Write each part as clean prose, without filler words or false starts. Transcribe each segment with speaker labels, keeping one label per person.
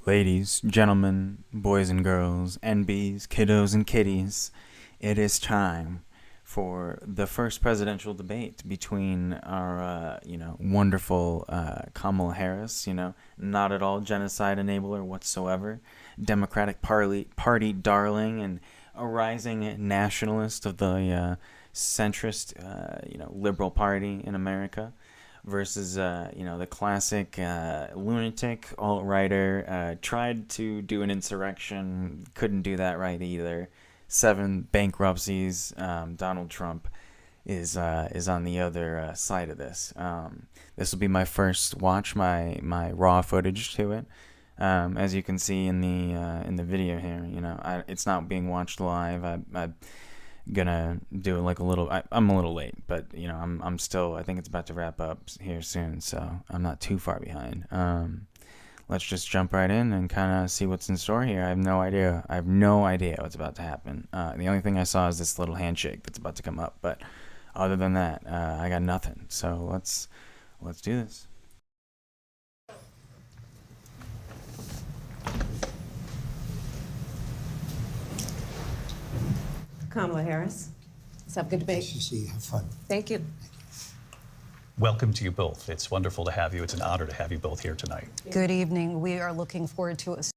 Speaker 1: Ladies, gentlemen, boys and girls, NBs, kiddos and kitties, it is time for the first presidential debate between our, wonderful Kamala Harris, not at all genocide enabler whatsoever, Democratic Party darling, and a rising nationalist of the centrist, liberal party in America versus the classic lunatic alt-righter, tried to do an insurrection, couldn't do that right either. Seven bankruptcies. Donald Trump is on the other side of this. This will be my first watch, my raw footage to it. As you can see in the video here, it's not being watched live. I gonna do like a little. I'm a little late, but I'm still. I think it's about to wrap up here soon, so I'm not too far behind. Let's just jump right in and kind of see what's in store here. I have no idea. I have no idea what's about to happen. The only thing I saw is this little handshake that's about to come up, but other than that, I got nothing. So let's do this.
Speaker 2: Kamala Harris. Let's have a good debate.
Speaker 3: Nice to see you. Have fun.
Speaker 2: Thank you.
Speaker 4: Welcome to you both. It's wonderful to have you. It's an honor to have you both here tonight.
Speaker 5: Good evening. We are looking forward to it.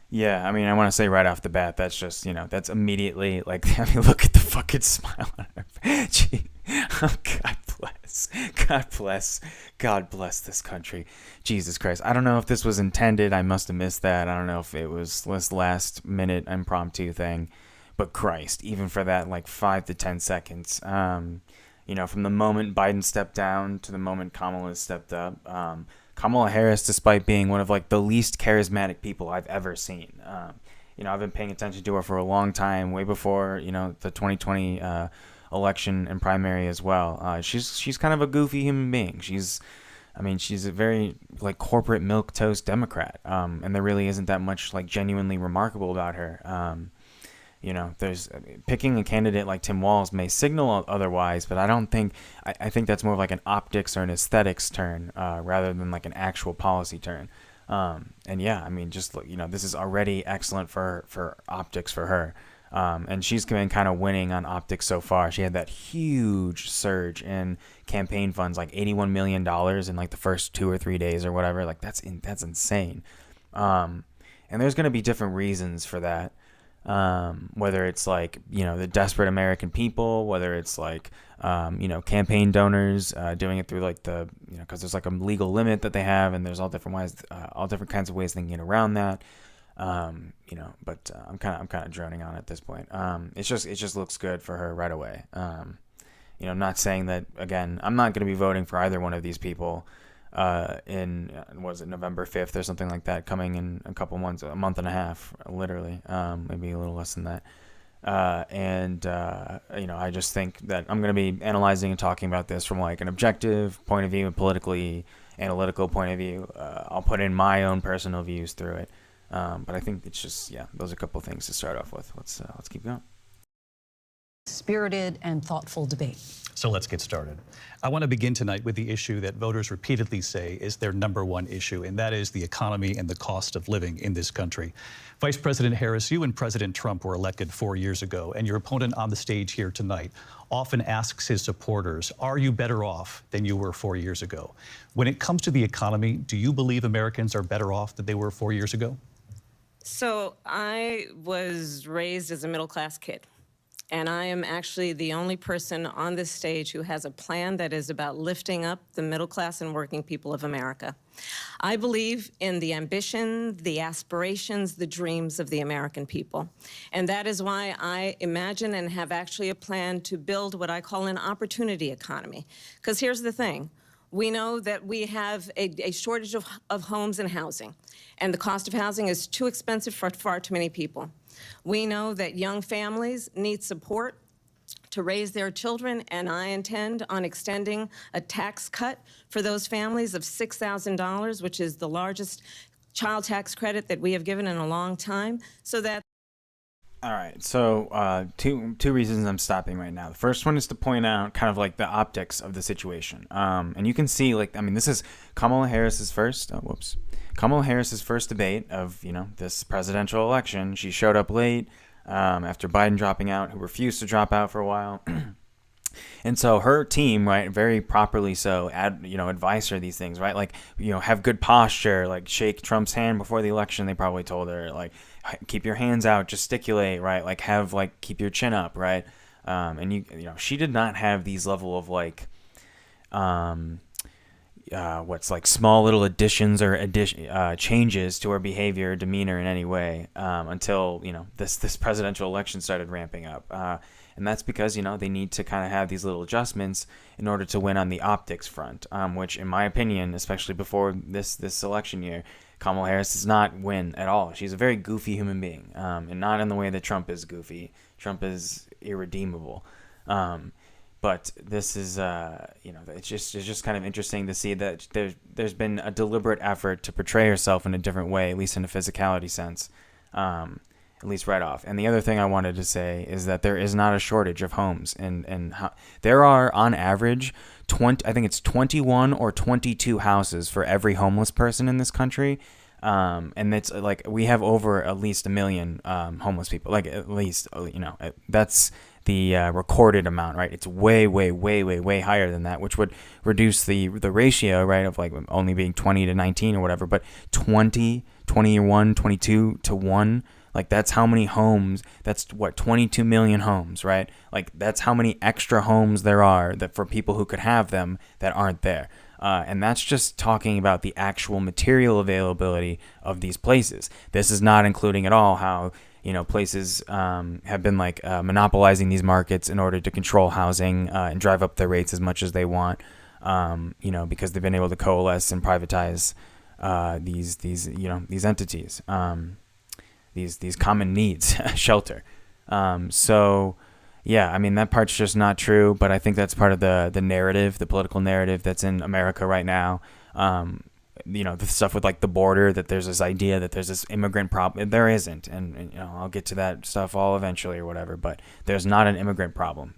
Speaker 1: Yeah, I mean, I want to say right off the bat, that's just, that's immediately, like, I mean, look at the fucking smile on her face. Gee, oh, God bless. God bless. God bless this country. Jesus Christ. I don't know if this was intended. I must have missed that. I don't know if it was this last minute impromptu thing. But Christ, even for that, like, 5 to 10 seconds, from the moment Biden stepped down to the moment Kamala stepped up, Kamala Harris, despite being one of like the least charismatic people I've ever seen, I've been paying attention to her for a long time, way before the 2020 election and primary as well. She's kind of a goofy human being. She's a very like corporate milquetoast Democrat, and there really isn't that much like genuinely remarkable about her. There's picking a candidate like Tim Walz may signal otherwise, but I think that's more of like an optics or an aesthetics turn rather than like an actual policy turn. This is already excellent for optics for her. And she's been kind of winning on optics so far. She had that huge surge in campaign funds, like $81 million in like the first 2 or 3 days or whatever. Like that's insane. And there's going to be different reasons for that. Whether it's like the desperate American people, whether it's like campaign donors doing it through like the because there's like a legal limit that they have, and there's all different ways, all different kinds of ways they can get around that. But I'm kind of droning on at this point. It just looks good for her right away. I'm not saying that again. I'm not going to be voting for either one of these people. In was it November 5th or something like that, coming in a couple months, a month and a half, literally, maybe a little less than that. I just think that I'm going to be analyzing and talking about this from like an objective point of view, a politically analytical point of view. I'll put in my own personal views through it. But I think it's just, those are a couple of things to start off with. Let's keep going.
Speaker 5: Spirited and thoughtful debate.
Speaker 4: So let's get started. I want to begin tonight with the issue that voters repeatedly say is their number one issue, and that is the economy and the cost of living in this country. Vice President Harris, you and President Trump were elected 4 years ago, and your opponent on the stage here tonight often asks his supporters, are you better off than you were 4 years ago? When it comes to the economy, do you believe Americans are better off than they were 4 years ago?
Speaker 2: So I was raised as a middle-class kid. And I am actually the only person on this stage who has a plan that is about lifting up the middle class and working people of America. I believe in the ambition, the aspirations, the dreams of the American people. And that is why I imagine and have actually a plan to build what I call an opportunity economy. Because here's the thing. We know that we have a shortage of homes and housing, and the cost of housing is too expensive for far too many people. We know that young families need support to raise their children, and I intend on extending a tax cut for those families of $6,000, which is the largest child tax credit that we have given in a long time, so that
Speaker 1: All right, so two reasons I'm stopping right now. The first one is to point out kind of like the optics of the situation. And you can see, like, I mean, this is Kamala Harris's first. Oh, whoops. Kamala Harris's first debate of, this presidential election, she showed up late after Biden dropping out, who refused to drop out for a while. And so her team, right, very properly so, advised her these things, right? Like, have good posture, like shake Trump's hand before the election. They probably told her, like, keep your hands out, gesticulate, right? Like, keep your chin up, right? And she did not have these level of like, what's like small little additions or changes to her behavior, demeanor in any way until this presidential election started ramping up. And that's because, they need to kind of have these little adjustments in order to win on the optics front, which, in my opinion, especially before this election year, Kamala Harris does not win at all. She's a very goofy human being, and not in the way that Trump is goofy. Trump is irredeemable. But this is, it's just kind of interesting to see that there's been a deliberate effort to portray herself in a different way, at least in a physicality sense. At least right off. And the other thing I wanted to say is that there is not a shortage of homes, and there are on average 21 or 22 houses for every homeless person in this country. And it's like we have over at least 1 million homeless people. Like at least that's the recorded amount, right? It's way, way, way, way, way higher than that, which would reduce the ratio, right, of like only being 20 to 19 or whatever. But 21, 22 to 1. Like, that's how many homes, that's 22 million homes, right? Like, that's how many extra homes there are that for people who could have them that aren't there. And that's just talking about the actual material availability of these places. This is not including at all how, places have been like monopolizing these markets in order to control housing and drive up their rates as much as they want, because they've been able to coalesce and privatize these entities. These common needs, shelter. So, yeah, I mean, that part's just not true, but I think that's part of the narrative, the political narrative that's in America right now. The stuff with like the border, that there's this idea that there's this immigrant problem. There isn't, and I'll get to that stuff all eventually or whatever, but there's not an immigrant problem.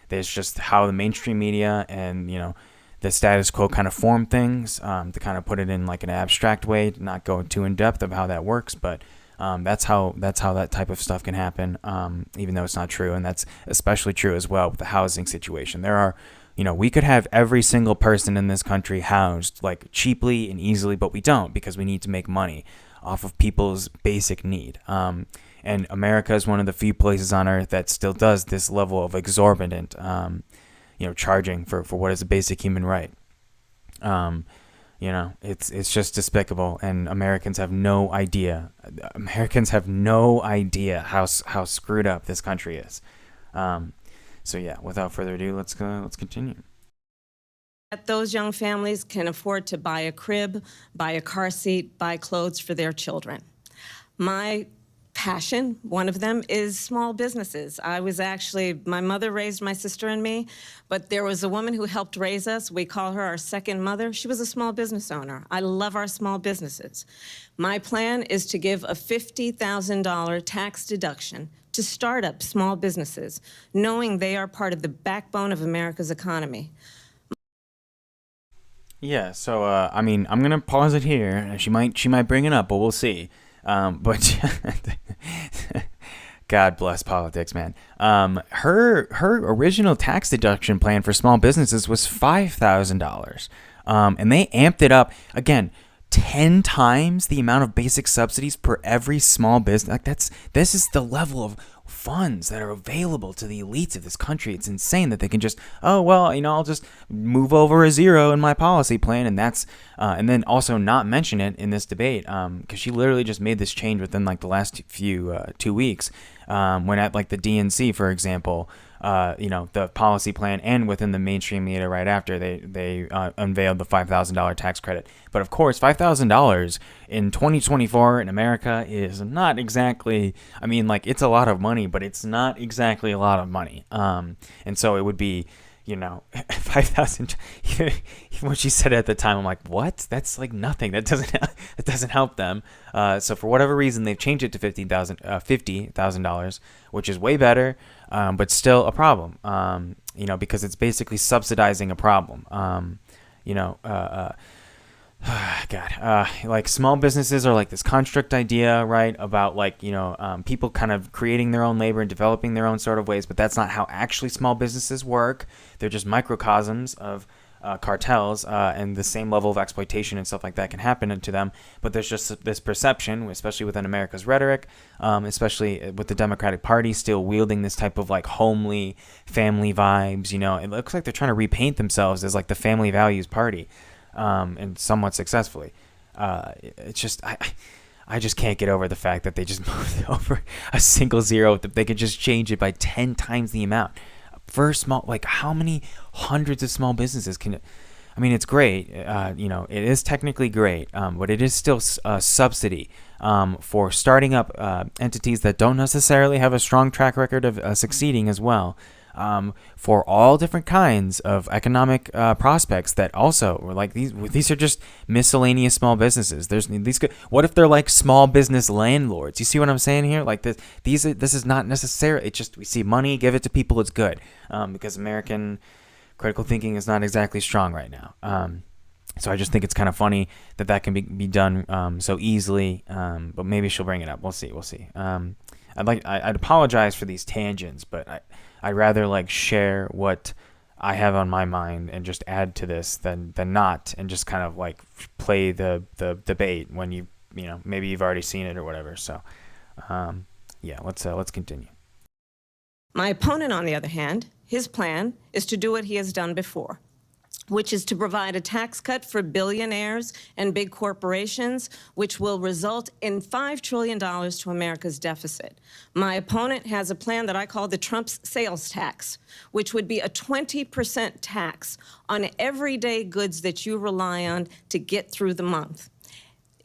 Speaker 1: There's just how the mainstream media and, the status quo kind of form things to kind of put it in like an abstract way, to not go too in depth of how that works, but that's how that type of stuff can happen, even though it's not true. And that's especially true as well with the housing situation. There are, we could have every single person in this country housed like cheaply and easily, but we don't, because we need to make money off of people's basic need. And America is one of the few places on earth that still does this level of exorbitant, charging for what is a basic human right. It's just despicable, and Americans have no idea. Americans have no idea how screwed up this country is. So yeah, without further ado, let's continue.
Speaker 2: That those young families can afford to buy a crib, buy a car seat, buy clothes for their children. My passion, one of them, is small businesses. My mother raised my sister and me, but there was a woman who helped raise us. We call her our second mother. She was a small business owner. I love our small businesses. My plan is to give a $50,000 tax deduction to start up small businesses, knowing they are part of the backbone of America's economy.
Speaker 1: Yeah, so I mean, I'm gonna pause it here. She might bring it up, but we'll see. But God bless politics, man. Her original tax deduction plan for small businesses was $5,000, and they amped it up again 10 times the amount of basic subsidies per every small business. Like this is the level of funds that are available to the elites of this country. It's insane that they can just, I'll just move over a zero in my policy plan, and that's and then also not mention it in this debate, because she literally just made this change within like the last few 2 weeks, when at like the DNC, for example, the policy plan, and within the mainstream media right after, they unveiled the $5,000 tax credit. But of course, $5,000 in 2024 in America is not exactly, I mean, like, it's a lot of money, but it's not exactly a lot of money. And so it would be, 5,000. What she said at the time, I'm like, what? That's like nothing. That doesn't help them. So for whatever reason, they've changed it to $50,000, which is way better, but still a problem. Because it's basically subsidizing a problem. God, like small businesses are like this construct idea, right? About like, people kind of creating their own labor and developing their own sort of ways, but that's not how actually small businesses work. They're just microcosms of cartels, and the same level of exploitation and stuff like that can happen to them. But there's just this perception, especially within America's rhetoric, especially with the Democratic Party still wielding this type of like homely family vibes. It looks like they're trying to repaint themselves as like the family values party, and somewhat successfully. It's just I just can't get over the fact that they just moved over a single zero. They could just change it by 10 times the amount. For small, like how many hundreds of small businesses can? I mean, it's great. It is technically great, but it is still a subsidy for starting up entities that don't necessarily have a strong track record of succeeding as well. For all different kinds of economic prospects that also were like these are just miscellaneous small businesses. There's these. What if they're like small business landlords? You see what I'm saying here? Like this is not necessary. It's just we see money, give it to people. It's good, because American critical thinking is not exactly strong right now. So I just think it's kind of funny that can be done so easily. But maybe she'll bring it up. We'll see. I'd apologize for these tangents, but I'd rather like share what I have on my mind and just add to this than not, and just kind of like play the debate when maybe you've already seen it or whatever. So let's continue.
Speaker 2: My opponent, on the other hand, his plan is to do what he has done before, which is to provide a tax cut for billionaires and big corporations, which will result in $5 trillion to America's deficit. My opponent has a plan that I call the Trump's sales tax, which would be a 20% tax on everyday goods that you rely on to get through the month.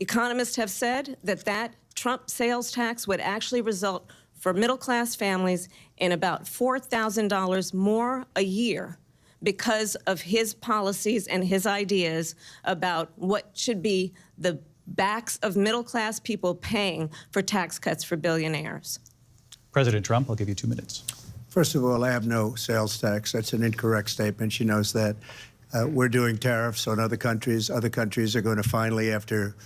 Speaker 2: Economists have said that Trump sales tax would actually result for middle-class families in about $4,000 more a year because of his policies and his ideas about what should be the backs of middle-class people paying for tax cuts for billionaires.
Speaker 4: President Trump, I'll give you 2 minutes.
Speaker 3: First of all, I have no sales tax. That's an incorrect statement. She knows that. We're doing tariffs on other countries. Other countries are going to finally, after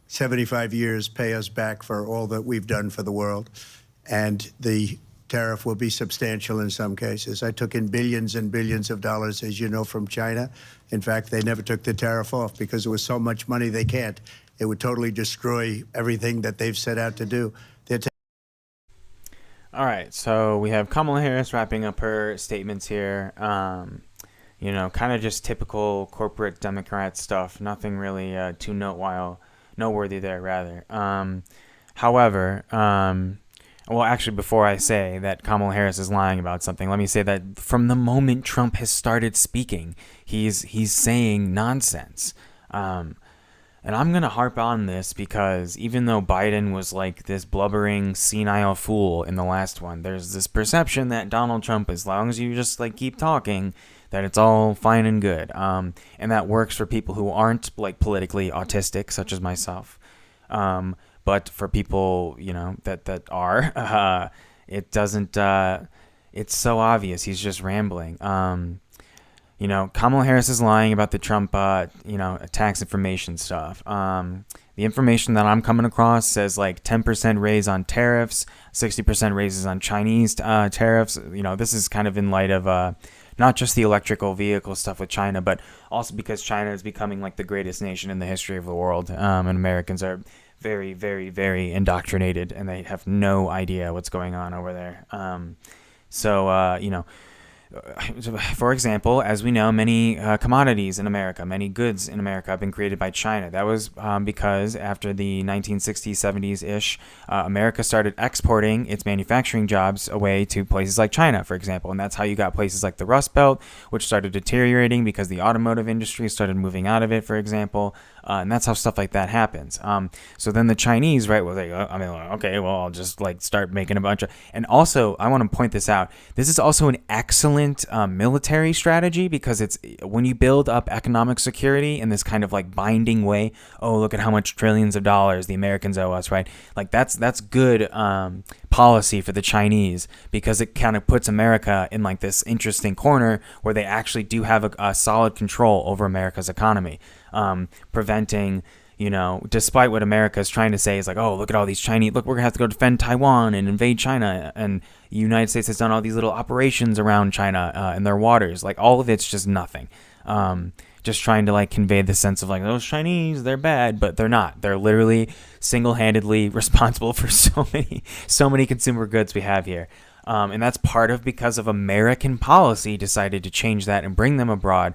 Speaker 3: 75 years, pay us back for all that we've done for the world. And the tariff will be substantial in some cases. I took in billions and billions of dollars, as you know, from China. In fact, they never took the tariff off because there was so much money they can't. It would totally destroy everything that they've set out to do.
Speaker 1: All right, so we have Kamala Harris wrapping up her statements here. Kind of just typical corporate Democrat stuff. Nothing really too noteworthy there, rather. However, well, actually, before I say that Kamala Harris is lying about something, let me say that from the moment Trump has started speaking, he's saying nonsense. And I'm going to harp on this because even though Biden was like this blubbering, senile fool in the last one, there's this perception that Donald Trump, as long as you just like keep talking, that it's all fine and good. And that works for people who aren't like politically autistic, such as myself. But for people, that are, it doesn't, it's so obvious. He's just rambling. Kamala Harris is lying about the Trump, tax information stuff. The information that I'm coming across says like 10% raise on tariffs, 60% raises on Chinese tariffs. This is kind of in light of not just the electrical vehicle stuff with China, but also because China is becoming like the greatest nation in the history of the world, and Americans are very, very, very indoctrinated, and they have no idea what's going on over there. For example, as we know, many commodities in America, many goods in America have been created by China. That was because after the 1960s, 70s-ish, America started exporting its manufacturing jobs away to places like China, for example. And that's how you got places like the Rust Belt, which started deteriorating because the automotive industry started moving out of it, for example. And that's how stuff like that happens. So then the Chinese, right, was like, okay, well, I'll just like start making a bunch of. And also, I want to point this out. This is also an excellent military strategy because it's when you build up economic security in this kind of like binding way. Oh, look at how much trillions of dollars the Americans owe us, right? Like that's good policy for the Chinese, because it kind of puts America in like this interesting corner where they actually do have a solid control over America's economy, preventing, you know, despite what America is trying to say is like, oh, look at all these Chinese, look, we're gonna have to go defend Taiwan and invade China, and the United States has done all these little operations around China in their waters. Like, all of it's just nothing. Just trying to like convey the sense of like, those Chinese, they're bad, but they're not. They're literally single-handedly responsible for so many consumer goods we have here. And that's part of because of American policy decided to change that and bring them abroad.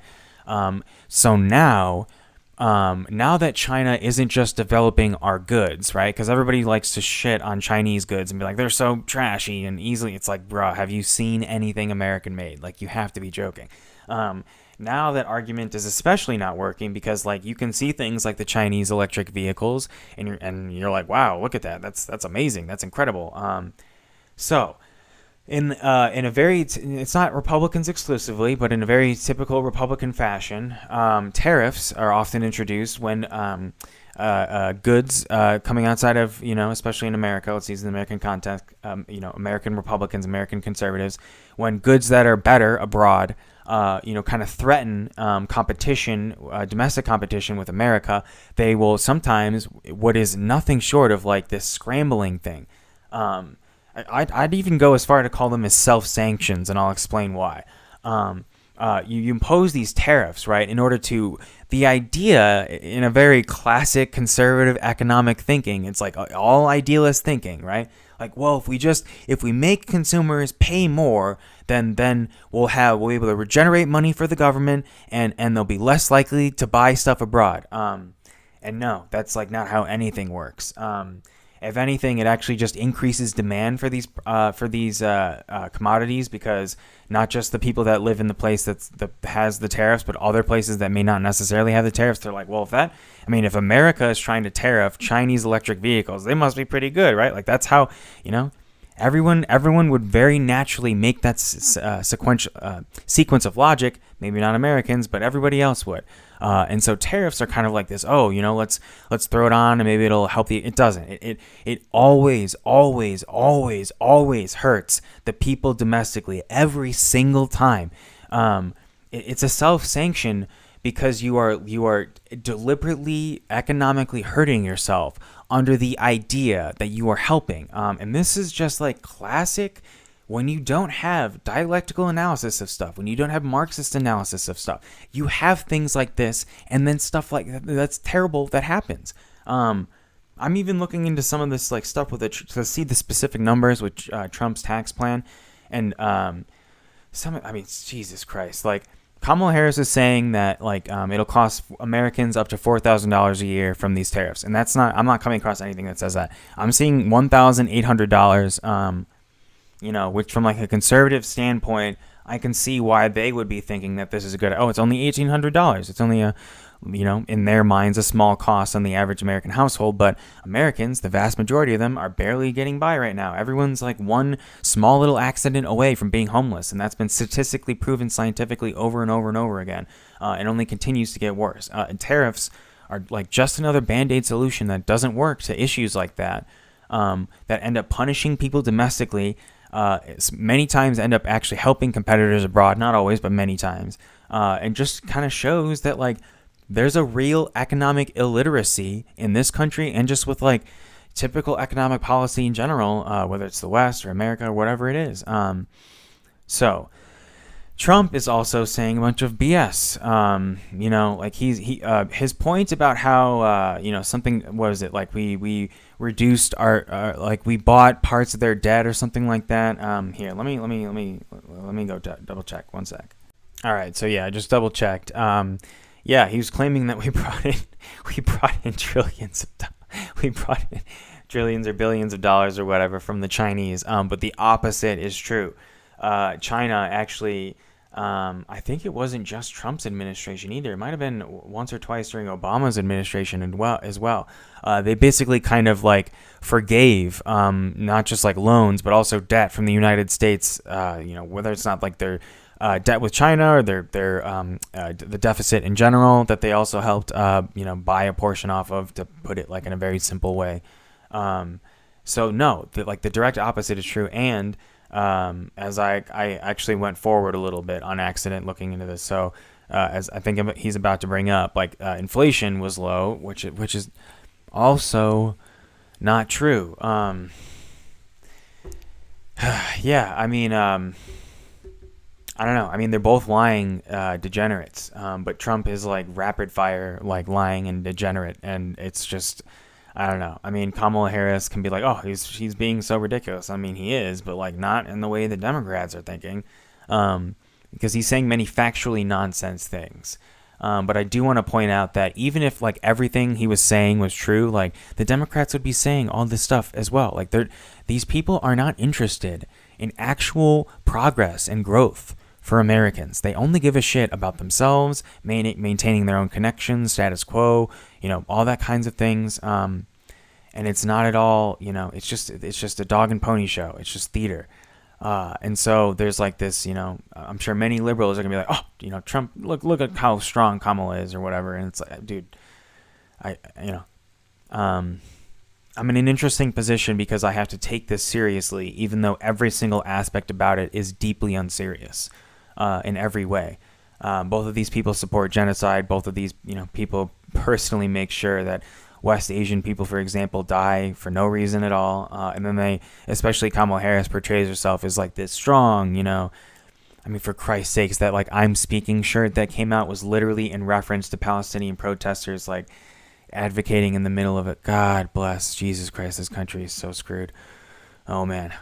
Speaker 1: So now that China isn't just developing our goods, right? Because everybody likes to shit on Chinese goods and be like, they're so trashy and easily. It's like, bro, have you seen anything American made? Like, you have to be joking. Now that argument is especially not working because like you can see things like the Chinese electric vehicles and you're like, wow, look at that. That's amazing. That's incredible. So in a very it's not Republicans exclusively, but in a very typical Republican fashion, tariffs are often introduced when goods coming outside of, you know, especially in America, let's use the American context, you know, American Republicans, American conservatives, when goods that are better abroad, you know, kind of threaten competition, domestic competition with America, they will sometimes, what is nothing short of like this scrambling thing. I'd even go as far to call them as self-sanctions, and I'll explain why. You impose these tariffs, right, in order to, the idea in a very classic conservative economic thinking, it's like all idealist thinking, right? Like, well, if we make consumers pay more, then we'll be able to regenerate money for the government, and they'll be less likely to buy stuff abroad. And no, that's like not how anything works. If anything, it actually just increases demand for these commodities, because not just the people that live in the place that has the tariffs, but other places that may not necessarily have the tariffs, they're like, well, if America is trying to tariff Chinese electric vehicles, they must be pretty good, right? Like, that's how, you know, everyone would very naturally make that sequence of logic. Maybe not Americans, but everybody else would. And so tariffs are kind of like this, oh, you know, let's throw it on and maybe it'll help it doesn't. It always hurts the people domestically every single time. It's a self-sanction because you are deliberately economically hurting yourself under the idea that you are helping. And this is just like classic when you don't have dialectical analysis of stuff, when you don't have Marxist analysis of stuff, you have things like this, and then stuff like that's terrible that happens. I'm even looking into some of this like stuff with to see the specific numbers with Trump's tax plan, and Jesus Christ, like Kamala Harris is saying that like it'll cost Americans up to $4,000 a year from these tariffs, and I'm not coming across anything that says that. I'm seeing $1,800. You know, which from like a conservative standpoint, I can see why they would be thinking that this is a good. Oh, it's only $1,800. It's only in their minds, a small cost on the average American household. But Americans, the vast majority of them, are barely getting by right now. Everyone's like one small little accident away from being homeless, and that's been statistically proven scientifically over and over and over again. It only continues to get worse. And tariffs are like just another Band-Aid solution that doesn't work to issues like that, that end up punishing people domestically. Many times end up actually helping competitors abroad, not always, but many times, and just kind of shows that like there's a real economic illiteracy in this country, and just with like typical economic policy in general, whether it's the West or America or whatever it is. So Trump is also saying a bunch of BS. You know, like his point about how something, what was it, like we reduced our like we bought parts of their debt or something like that. Here, let me go double check 1 sec. All right, so yeah, I just double checked. Yeah, he was claiming that we brought in trillions or billions of dollars or whatever from the Chinese. But the opposite is true. China actually, I think it wasn't just Trump's administration either. It might have been once or twice during Obama's administration as well. They basically kind of like forgave not just like loans, but also debt from the United States. Whether it's not like their debt with China or their the deficit in general that they also helped buy a portion off of, to put it like in a very simple way. So no, like the direct opposite is true. And as I actually went forward a little bit on accident looking into this. So as I think he's about to bring up, like inflation was low, which is also not true. Yeah, I mean, I don't know. I mean, they're both lying degenerates, but Trump is like rapid fire, like lying and degenerate, and it's just, I don't know. I mean, Kamala Harris can be like, oh, he's being so ridiculous. I mean, he is, but like not in the way the Democrats are thinking, because he's saying many factually nonsense things. But I do want to point out that even if like everything he was saying was true, like the Democrats would be saying all this stuff as well. Like these people are not interested in actual progress and growth for Americans. They only give a shit about themselves, maintaining their own connections, status quo, all that kinds of things. And it's not at all, it's just a dog and pony show. It's just theater. And so there's like this, I'm sure many liberals are gonna be like, oh, Trump, look at how strong Kamala is or whatever. And it's like, dude, I'm in an interesting position because I have to take this seriously, even though every single aspect about it is deeply unserious, in every way. Both of these people support genocide. Both of these, people personally make sure that West Asian people, for example, die for no reason at all. And then especially Kamala Harris portrays herself as like this strong, I mean, for Christ's sakes, that like I'm speaking shirt that came out was literally in reference to Palestinian protesters, like advocating in the middle of it. God bless Jesus Christ. This country is so screwed. Oh man.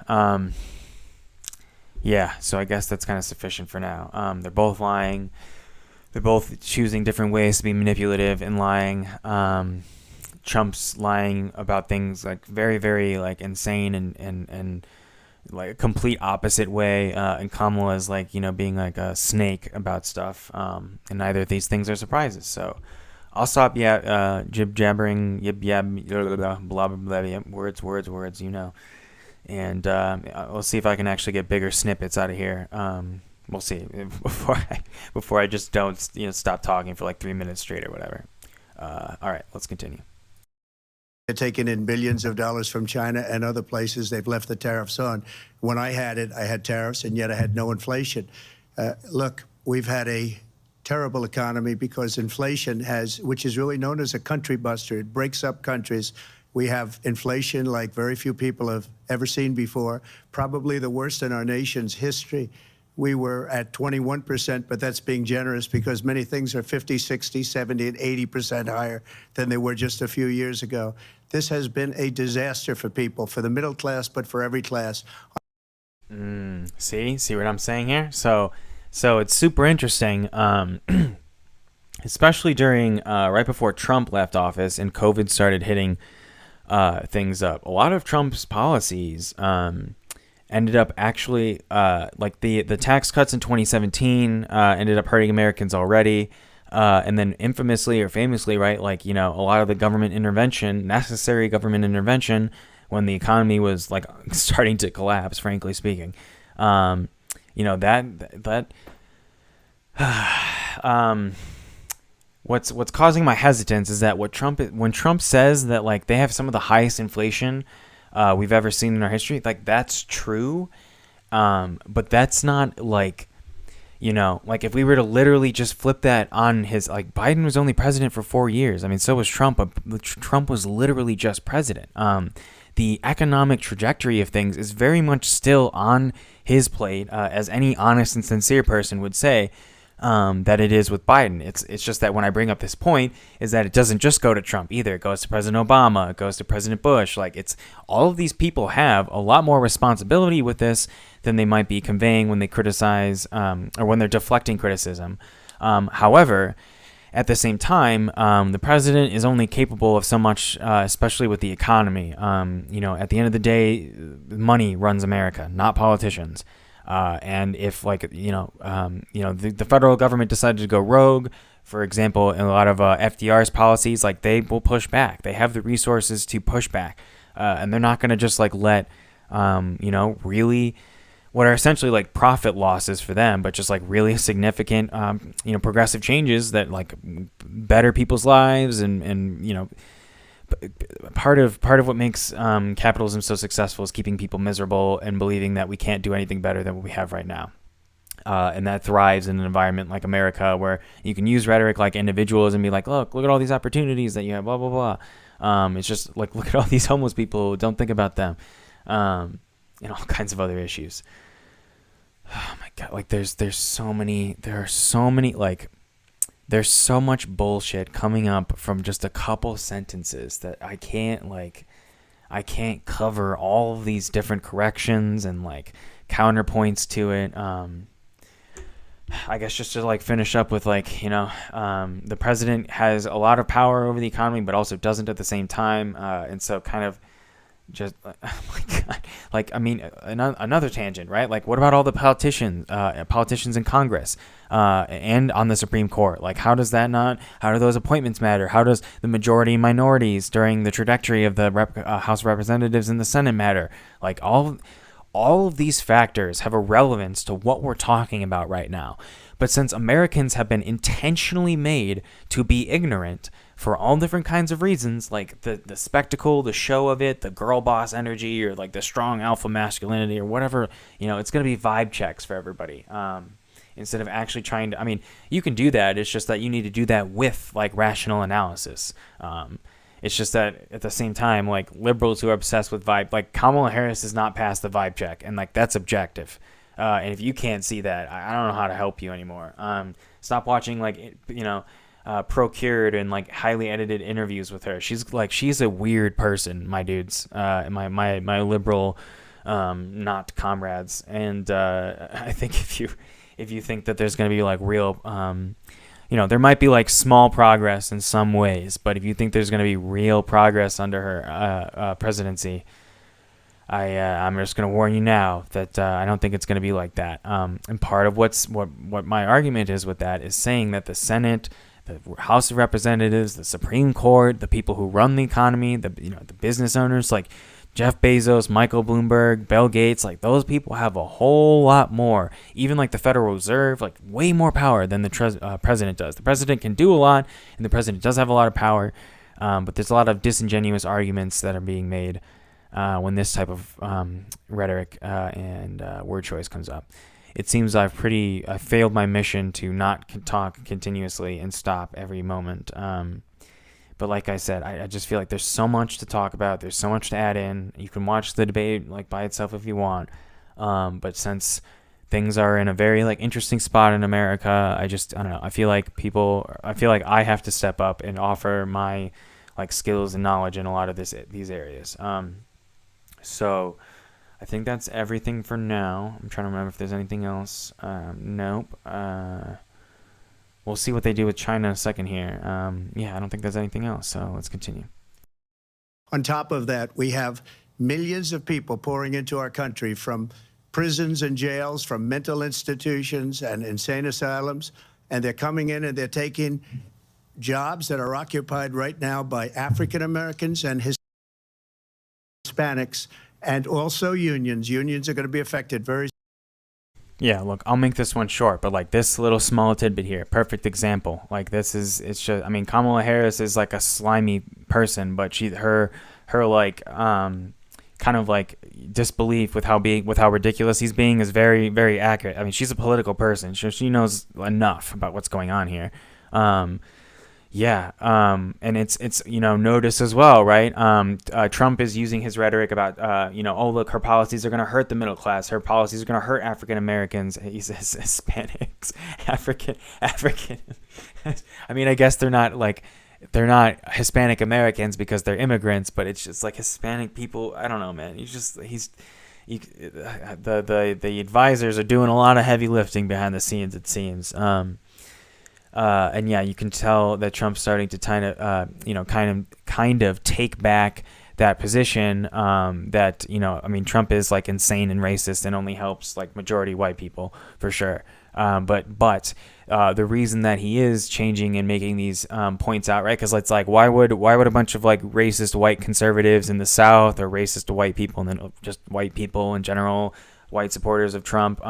Speaker 1: Yeah. So I guess that's kind of sufficient for now. They're both lying. They're both choosing different ways to be manipulative and lying. Trump's lying about things like very, very like insane and like a complete opposite way. And Kamala's like, being like a snake about stuff. And neither of these things are surprises. So I'll stop jib jabbering, yib yab, blah, blah, blah, words, And we'll see if I can actually get bigger snippets out of here. We'll see before I just don't, stop talking for like 3 minutes straight or whatever. All right, let's continue.
Speaker 3: They're taking in billions of dollars from China and other places. They've left the tariffs on. When I had tariffs, and yet I had no inflation. Look, we've had a terrible economy because inflation which is really known as a country buster. It breaks up countries. We have inflation like very few people have ever seen before, probably the worst in our nation's history. We were at 21%, but that's being generous because many things are 50, 60, 70, and 80% higher than they were just a few years ago. This has been a disaster for people, for the middle class, but for every class.
Speaker 1: See what I'm saying here? So it's super interesting, especially during right before Trump left office and COVID started hitting things up. A lot of Trump's policies ended up actually like the tax cuts in 2017 ended up hurting Americans already. And then infamously or famously, right, like, a lot of the necessary government intervention when the economy was like starting to collapse, frankly speaking, what's causing my hesitance is that when Trump says that like they have some of the highest inflation we've ever seen in our history, like that's true. But that's not like, like if we were to literally just flip that on like Biden was only president for 4 years. I mean, so was Trump, but Trump was literally just president. The economic trajectory of things is very much still on his plate, as any honest and sincere person would say, that it is with Biden. It's just that when I bring up this point is that it doesn't just go to Trump either. It goes to President Obama. It goes to President Bush. Like it's all of these people have a lot more responsibility with this than they might be conveying when they criticize or when they're deflecting criticism. However, at the same time, the president is only capable of so much, especially with the economy. At the end of the day, money runs America, not politicians. And if the federal government decided to go rogue, for example, in a lot of FDR's policies, like they will push back. They have the resources to push back, and they're not going to just like let, really what are essentially like profit losses for them, but just like really significant, progressive changes that like better people's lives and part of what makes capitalism so successful is keeping people miserable and believing that we can't do anything better than what we have right now. And that thrives in an environment like America, where you can use rhetoric like individuals and be like, look at all these opportunities that you have, blah, blah, blah. It's just like, look at all these homeless people. Don't think about them. And all kinds of other issues. Oh my God. Like there are so many, like, there's so much bullshit coming up from just a couple sentences that I can't cover all of these different corrections and like counterpoints to it. I guess just to like finish up with like, the president has a lot of power over the economy, but also doesn't at the same time. And so kind of just, oh my God, like, I mean, another tangent, right? Like, what about all the politicians in Congress and on the Supreme Court? Like, how do those appointments matter? How does the majority and minorities during the trajectory of the House of Representatives and the Senate matter? Like, all of these factors have a relevance to what we're talking about right now. But since Americans have been intentionally made to be ignorant for all different kinds of reasons, like the spectacle, the show of it, the girl boss energy, or like the strong alpha masculinity or whatever, it's going to be vibe checks for everybody. Instead of actually trying to, I mean, you can do that. It's just that you need to do that with like rational analysis. It's just that at the same time, like liberals who are obsessed with vibe, like Kamala Harris does not pass the vibe check, and like that's objective. And if you can't see that, I don't know how to help you anymore. Stop watching like procured and like highly edited interviews with her. She's a weird person, my dudes, my liberal not comrades. And I think if you think that there's gonna be like real there might be like small progress in some ways, but if you think there's going to be real progress under her presidency, I'm just going to warn you now that I don't think it's going to be like that. And part of what my argument is with that is saying that the Senate, the House of Representatives, the Supreme Court, the people who run the economy, the business owners like Jeff Bezos, Michael Bloomberg, Bill Gates, like those people have a whole lot more, even like the Federal Reserve, like way more power than the president does. The president can do a lot, and the president does have a lot of power, but there's a lot of disingenuous arguments that are being made when this type of rhetoric and word choice comes up. It seems I failed my mission to not talk continuously and stop every moment. But like I said, I just feel like there's so much to talk about. There's so much to add in. You can watch the debate like by itself if you want. But since things are in a very like interesting spot in America, I don't know. I feel like I have to step up and offer my like skills and knowledge in a lot of these areas. So I think that's everything for now. I'm trying to remember if there's anything else. Nope. We'll see what they do with China in a second here. I don't think there's anything else, so let's continue.
Speaker 3: On top of that, we have millions of people pouring into our country from prisons and jails, from mental institutions and insane asylums, and they're coming in and they're taking jobs that are occupied right now by African Americans and Hispanics, and also unions. Unions are going to be affected very.
Speaker 1: Yeah, look, I'll make this one short, but like this little small tidbit here, perfect example. Like it's just, I mean, Kamala Harris is like a slimy person, but her like, kind of like disbelief with how ridiculous he's being is very, very accurate. I mean, she's a political person. She knows enough about what's going on here. And it's notice as well, right? Trump is using his rhetoric about oh look, her policies are going to hurt the middle class. Her policies are going to hurt African Americans. He says Hispanics, African. I mean, I guess they're not Hispanic Americans because they're immigrants, but it's just like Hispanic people. I don't know, man. The advisors are doing a lot of heavy lifting behind the scenes, it seems. And yeah, you can tell that Trump's starting to kind of take back that position. That I mean, Trump is like insane and racist and only helps like majority white people for sure. But the reason that he is changing and making these points out, right? Because it's like, why would a bunch of like racist white conservatives in the South or racist white people and then just white people in general, white supporters of Trump,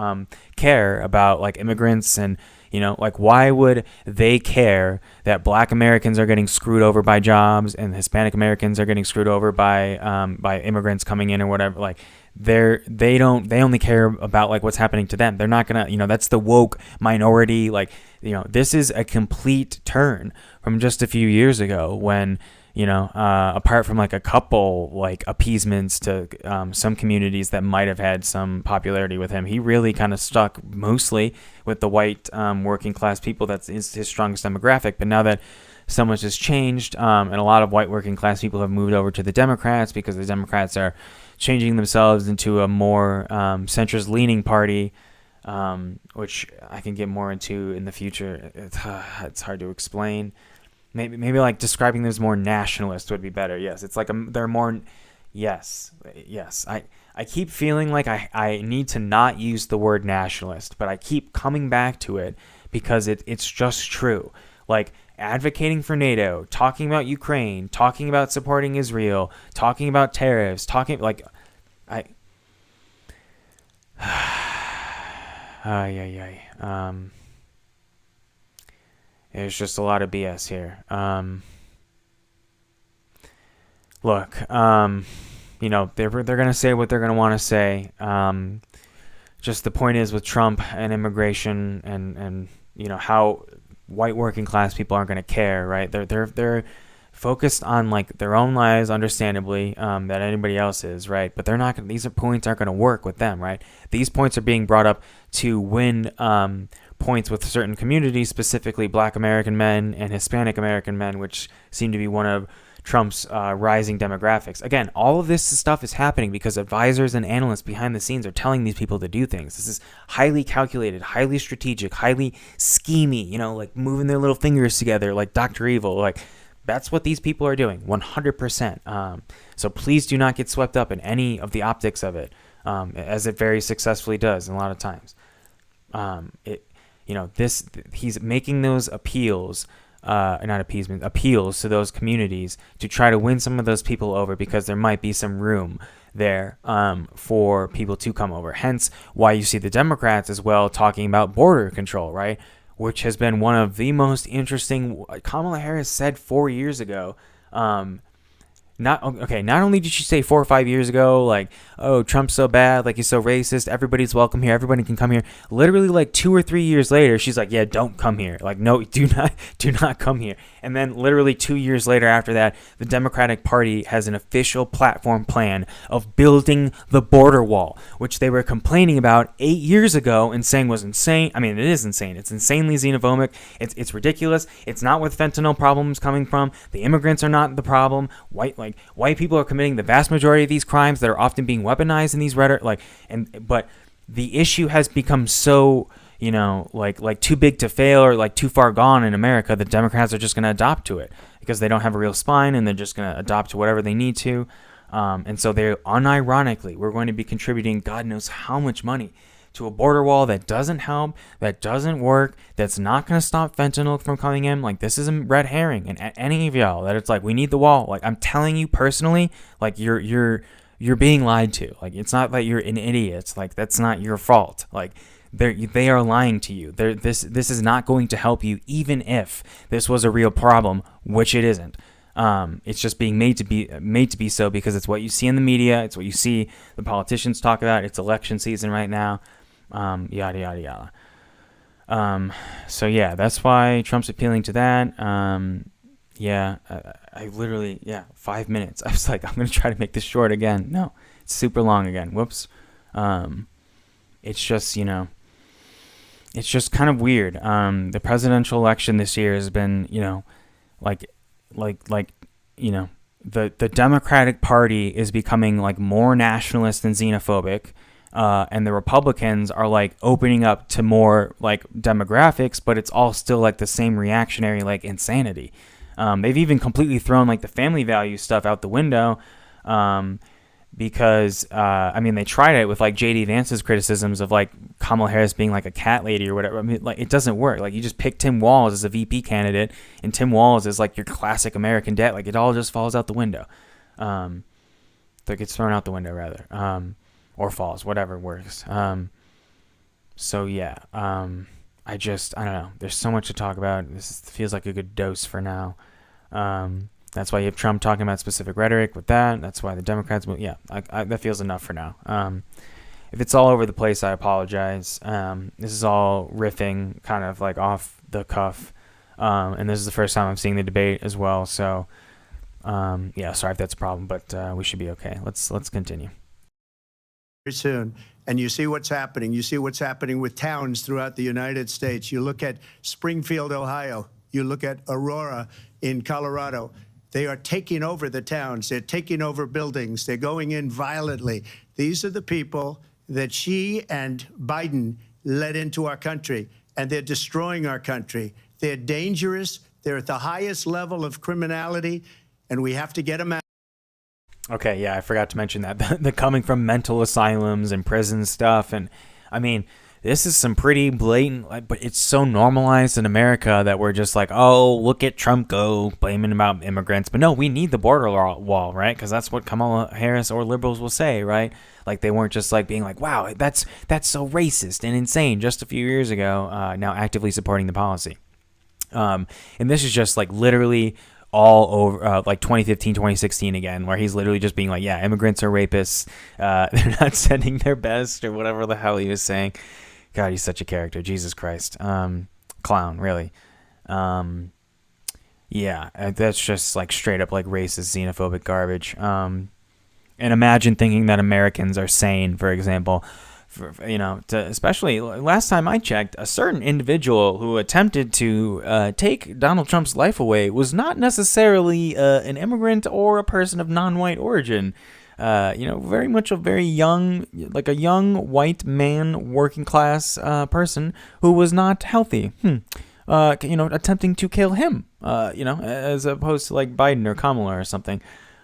Speaker 1: care about like immigrants and You know, like, why would they care that Black Americans are getting screwed over by jobs and Hispanic Americans are getting screwed over by immigrants coming in or whatever? Like, they only care about like what's happening to them. They're not gonna, you know, that's the woke minority. Like, you know, this is a complete turn from just a few years ago when, you know, apart from like a couple like appeasements to some communities that might have had some popularity with him, he really kind of stuck mostly with the white working class people. That's his strongest demographic. But now that so much has changed, and a lot of white working class people have moved over to the Democrats because the Democrats are changing themselves into a more centrist leaning party, which I can get more into in the future. It's hard to explain. Maybe like describing them as more nationalist would be better. Yes, it's like they're more. Yes. I keep feeling like I need to not use the word nationalist, but I keep coming back to it because it's just true. Like advocating for NATO, talking about Ukraine, talking about supporting Israel, talking about tariffs, talking like there's just a lot of BS here. Look, you know, they're gonna say what they're gonna want to say. Just the point is with Trump and immigration and you know how white working class people aren't gonna care, right? They're focused on like their own lives, understandably, that anybody else is, right? But they're not gonna, these points aren't gonna work with them, right? These points are being brought up to win points with certain communities, specifically Black American men and Hispanic American men, which seem to be one of Trump's rising demographics. Again, all of this stuff is happening because advisors and analysts behind the scenes are telling these people to do things. This is highly calculated, highly strategic, highly schemy, you know, like moving their little fingers together like Dr. Evil. Like, that's what these people are doing, 100%. So please do not get swept up in any of the optics of it, as it very successfully does a lot of times. He's making those appeals, appeals to those communities to try to win some of those people over because there might be some room there for people to come over. Hence why you see the Democrats as well talking about border control, right? Which has been one of the most interesting. Kamala Harris said 4 years ago, not only did she say 4 or 5 years ago, like, oh, Trump's so bad, like he's so racist, everybody's welcome here, everybody can come here. Literally like 2 or 3 years later, she's like, yeah, don't come here. Like, no, do not come here. And then literally 2 years later after that, the Democratic Party has an official platform plan of building the border wall, which they were complaining about 8 years ago and saying was insane. I mean, it is insane. It's insanely xenophobic. It's ridiculous. It's not where fentanyl problems coming from. The immigrants are not the problem. White people are committing the vast majority of these crimes that are often being weaponized in these but the issue has become so, you know, like too big to fail or like too far gone in America that Democrats are just going to adopt to it because they don't have a real spine and they're just going to adopt to whatever they need to. And so they're unironically, we're going to be contributing God knows how much money to a border wall that doesn't help, that doesn't work, that's not going to stop fentanyl from coming in. Like, this isn't red herring. And any of y'all that it's like, we need the wall. Like, I'm telling you personally, like, you're being lied to. Like, it's not that you're an idiot. Like, that's not your fault. Like, they are lying to you. This is not going to help you, even if this was a real problem, which it isn't. It's just being made to be so because it's what you see in the media. It's what you see the politicians talk about. It's election season right now. Yada yada yada. So yeah, that's why Trump's appealing to that. I literally 5 minutes. I was like, I'm gonna try to make this short again. No, it's super long again. Whoops. It's just, you know, it's just kind of weird. The presidential election this year has been, you know, like you know, the Democratic Party is becoming like more nationalist and xenophobic. And the Republicans are like opening up to more like demographics, but it's all still like the same reactionary like insanity. They've even completely thrown like the family value stuff out the window, because I mean, they tried it with like JD Vance's criticisms of like Kamala Harris being like a cat lady or whatever. I mean, like, it doesn't work. Like, you just pick Tim Walz as a VP candidate, and Tim Walz is like your classic American dad. Like, it all just falls out the window. That gets thrown out the window rather. Or falls, whatever works. So yeah, I I don't know. There's so much to talk about. Feels like a good dose for now. That's why you have Trump talking about specific rhetoric with that. That's why the Democrats, that feels enough for now. If it's all over the place, I apologize. This is all riffing, kind of like off the cuff. And this is the first time I'm seeing the debate as well. So, sorry if that's a problem, but we should be okay. Let's continue.
Speaker 3: Very soon. And you see what's happening. You see what's happening with towns throughout the United States. You look at Springfield, Ohio. You look at Aurora in Colorado. They are taking over the towns. They're taking over buildings. They're going in violently. These are the people that Xi and Biden led into our country, and they're destroying our country. They're dangerous. They're at the highest level of criminality, and we have to get them out.
Speaker 1: Okay, yeah, I forgot to mention that. The coming from mental asylums and prison stuff. And, I mean, this is some pretty blatant, but it's so normalized in America that we're just like, oh, look at Trump go, blaming about immigrants. But no, we need the border wall, right? Because that's what Kamala Harris or liberals will say, right? Like, they weren't just like being like, wow, that's so racist and insane just a few years ago, now actively supporting the policy. And this is just like literally all over like 2015, 2016 again, where he's literally just being like, yeah, immigrants are rapists. They're not sending their best or whatever the hell he was saying. God, he's such a character. Jesus Christ. Clown, really. Yeah, that's just like straight up like racist, xenophobic garbage. And imagine thinking that Americans are sane, for example. Especially last time I checked, a certain individual who attempted to take Donald Trump's life away was not necessarily an immigrant or a person of non-white origin. Very much a very young, like a young white man, working class person who was not healthy. Attempting to kill him. As opposed to like Biden or Kamala or something.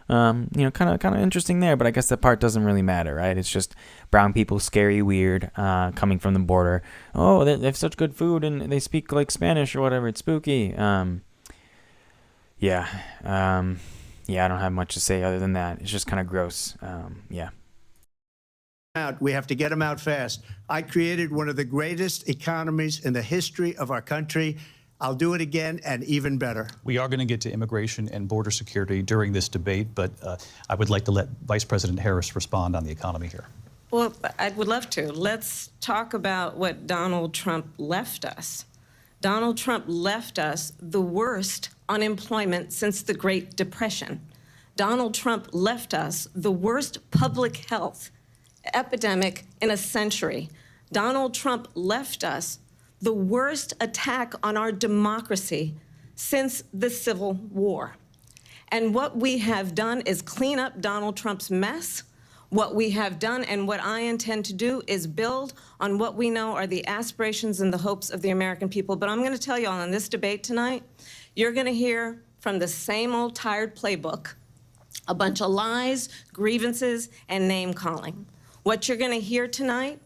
Speaker 1: Kind of interesting there, but I guess that part doesn't really matter, right? It's just brown people, scary, weird, coming from the border. Oh, they have such good food and they speak like Spanish or whatever. It's spooky. I don't have much to say other than that. It's just kind of gross.
Speaker 3: Out. We have to get them out fast. I created one of the greatest economies in the history of our country. I'll do it again and even better.
Speaker 4: We are going to get to immigration and border security during this debate, but I would like to let Vice President Harris respond on the economy here.
Speaker 2: Well, I would love to. Let's talk about what Donald Trump left us. Donald Trump left us the worst unemployment since the Great Depression. Donald Trump left us the worst public health epidemic in a century. Donald Trump left us the worst attack on our democracy since the Civil War. And what we have done is clean up Donald Trump's mess. What we have done and what I intend to do is build on what we know are the aspirations and the hopes of the American people. But I'm going to tell you all in this debate tonight, you're going to hear from the same old tired playbook, a bunch of lies, grievances, and name-calling. What you're going to hear tonight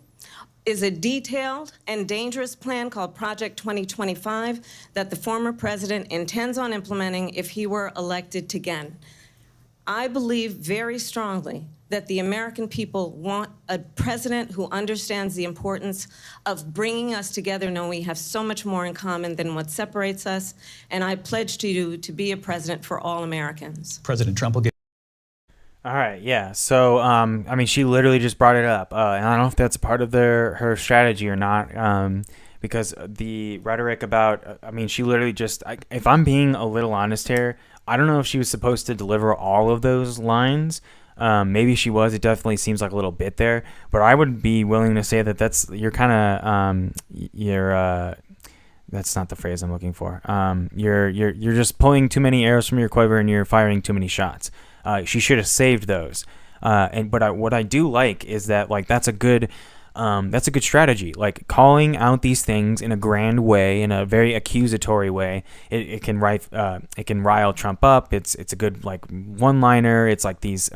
Speaker 2: is a detailed and dangerous plan called Project 2025 that the former president intends on implementing if he were elected again. I believe very strongly that the American people want a president who understands the importance of bringing us together, knowing we have so much more in common than what separates us. And I pledge to you to be a president for all Americans.
Speaker 4: President Trump will get.
Speaker 1: All right, yeah. So, she literally just brought it up. And I don't know if that's part of her strategy or not, because the rhetoric about, she literally just, if I'm being a little honest here, I don't know if she was supposed to deliver all of those lines. Maybe she was. It definitely seems like a little bit there. But I would be willing to say that that's not the phrase I'm looking for. You're just pulling too many arrows from your quiver and you're firing too many shots. She should have saved those. But what I do like is that that's a good strategy. Like calling out these things in a grand way, in a very accusatory way. It can rile Trump up. It's a good one-liner. It's like these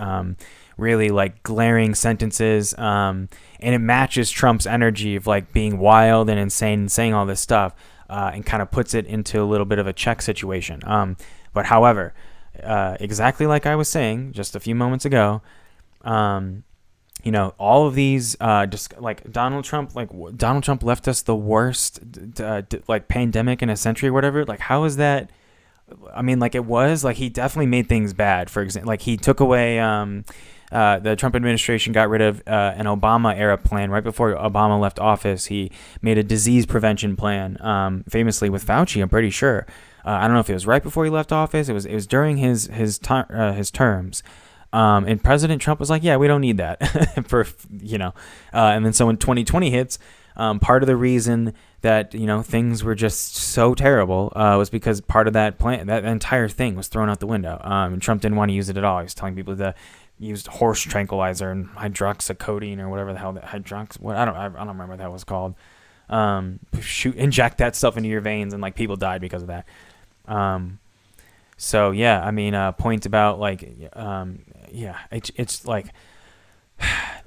Speaker 1: really glaring sentences, and it matches Trump's energy of being wild and insane and saying all this stuff, and kind of puts it into a little bit of a check situation. But however, exactly like I was saying just a few moments ago, all of these, just like Donald Trump, Donald Trump left us the worst, like pandemic in a century or whatever. Like, how is that? I mean, like it was like he definitely made things bad. For example, like he took away, the Trump administration got rid of an Obama era plan right before Obama left office. He made a disease prevention plan, famously with Fauci. I'm pretty sure. I don't know if it was right before he left office. It was during his terms. And President Trump was like, yeah, we don't need that and then so when 2020 hits, part of the reason that, things were just so terrible, was because part of that plan, that entire thing was thrown out the window. And Trump didn't want to use it at all. He was telling people to use horse tranquilizer and hydroxycodone or whatever the hell that I don't remember what that was called. Inject that stuff into your veins, and like people died because of that. So yeah, I mean, point about it's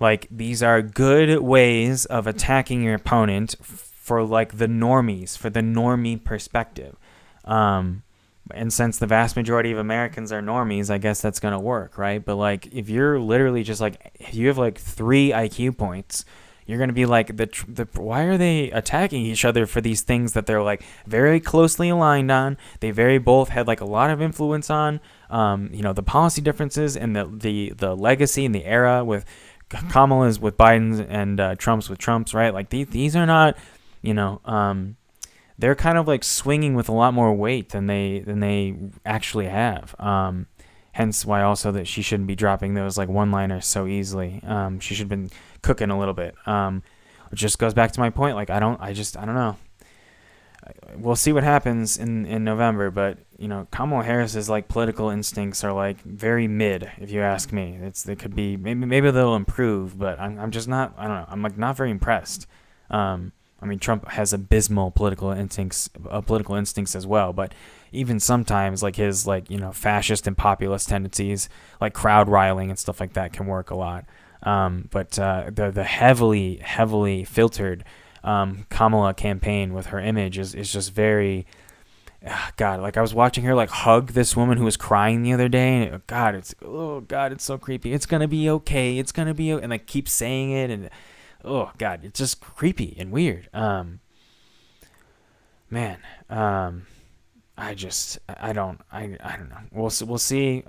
Speaker 1: like these are good ways of attacking your opponent for like the normies, for the normie perspective. And since the vast majority of Americans are normies, I guess that's gonna work, right? But like, if you're literally just like, if you have like 3 IQ points, you're gonna be like, why are they attacking each other for these things that they're like very closely aligned on? They both had like a lot of influence on, the policy differences and the legacy and the era with Kamala's with Biden's and Trump's with Trump's, right? Like these are not, they're kind of like swinging with a lot more weight than they actually have. Hence why also that she shouldn't be dropping those like one-liners so easily. She should have been cooking a little bit. It just goes back to my point. Like I don't know. We'll see what happens in November, but Kamala Harris's like political instincts are like very mid, if you ask me. They could be maybe they'll improve, but I'm just not. I don't know. I'm like not very impressed. I mean, Trump has abysmal political instincts as well, but even sometimes like his fascist and populist tendencies, like crowd riling and stuff like that, can work a lot. But the heavily filtered Kamala campaign with her image is just very, God. Like I was watching her like hug this woman who was crying the other day, and it's so creepy. It's gonna be okay. It's gonna be, and like keep saying it, and oh God, it's just creepy and weird. I don't know. We'll see.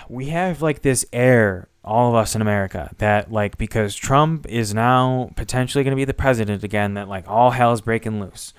Speaker 1: We have like this air, all of us in America, that like because Trump is now potentially going to be the president again, that like all hell's breaking loose.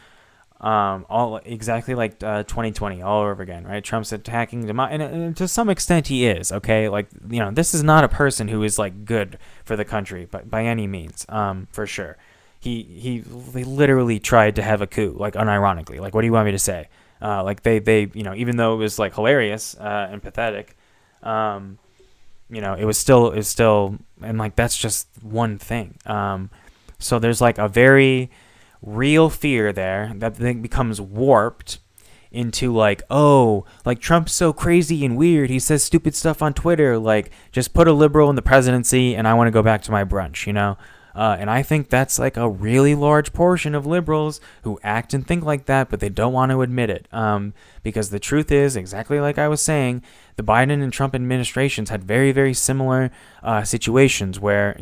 Speaker 1: All exactly like 2020 all over again, right? Trump's attacking and to some extent he is, okay? Like, this is not a person who is like good for the country, but by any means, for sure. He literally tried to have a coup, like unironically. Like, what do you want me to say? Like they even though it was like hilarious and pathetic, it was still, and like that's just one thing. So there's like a very real fear there that thing becomes warped into like, oh, like Trump's so crazy and weird, he says stupid stuff on Twitter, like just put a liberal in the presidency and I want to go back to my brunch, and I think that's like a really large portion of liberals who act and think like that, but they don't want to admit it, because the truth is, exactly like I was saying, the Biden and Trump administrations had very, very similar situations where,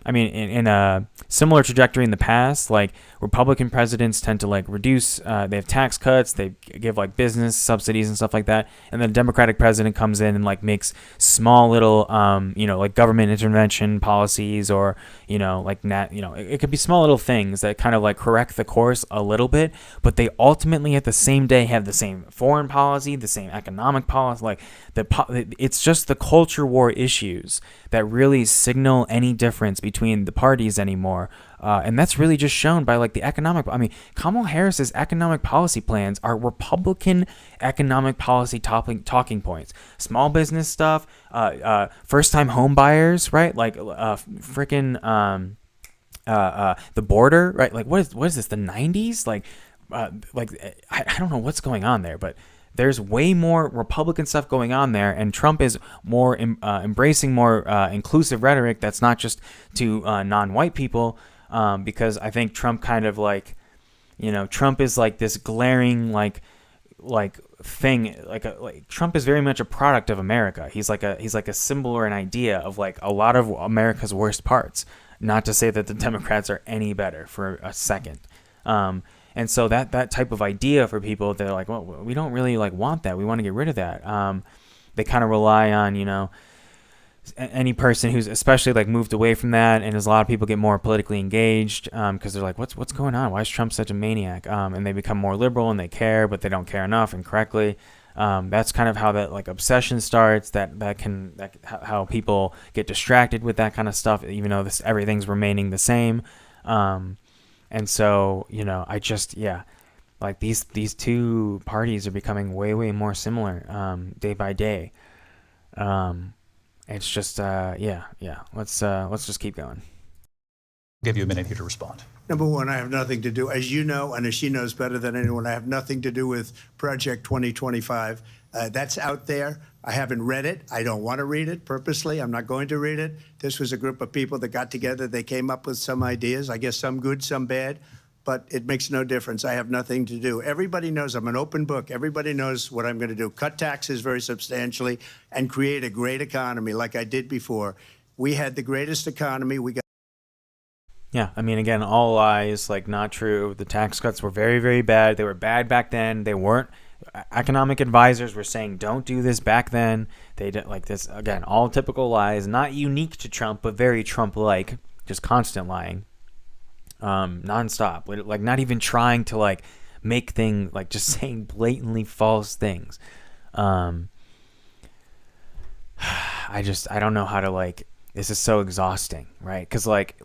Speaker 1: I mean, in a similar trajectory in the past, like Republican presidents tend to like reduce, they have tax cuts, they give like business subsidies and stuff like that. And then the Democratic president comes in and like makes small little, like government intervention policies or, it could be small little things that kind of like correct the course a little bit, but they ultimately at the same day have the same foreign policy, the same economic policy, like it's just the culture war issues that really signal any difference between the parties anymore. And that's really just shown by like the economic. I mean, Kamala Harris's economic policy plans are Republican economic policy talking points. Small business stuff, first-time home buyers, right? Like the border, right? Like what is this? The 90s? I don't know what's going on there, but there's way more Republican stuff going on there, and Trump is more embracing more inclusive rhetoric that's not just to non-white people, because I think Trump kind of like, Trump is like this glaring like thing, like Trump is very much a product of America. He's like a symbol or an idea of like a lot of America's worst parts. Not to say that the Democrats are any better for a second. And so that type of idea for people, they're like, well, we don't really like want that. We want to get rid of that. They kind of rely on, any person who's especially like moved away from that, and as a lot of people get more politically engaged because they're like, what's going on? Why is Trump such a maniac? And they become more liberal and they care, but they don't care enough and correctly. That's kind of how that like obsession starts. How people get distracted with that kind of stuff, even though everything's remaining the same. And so like these two parties are becoming way more similar day by day. It's just let's just keep going.
Speaker 4: Give you a minute here to respond.
Speaker 3: Number one, I have nothing to do, as you know, and as she knows better than anyone, I have nothing to do with Project 2025. That's out there. I haven't read it. I don't want to read it purposely. I'm not going to read it. This was a group of people that got together. They came up with some ideas, I guess some good, some bad, but it makes no difference. I have nothing to do. Everybody knows I'm an open book. Everybody knows what I'm going to do. Cut taxes very substantially and create a great economy like I did before. We had the greatest economy. We got.
Speaker 1: Yeah, I mean, again, all lies, like not true. The tax cuts were very, very bad. They were bad back then. They weren't. Economic advisors were saying, don't do this back then. They did like this, again, all typical lies, not unique to Trump, but very Trump-like, just constant lying, nonstop, like not even trying to like make things, like just saying blatantly false things. I don't know how to like, this is so exhausting, right? Because like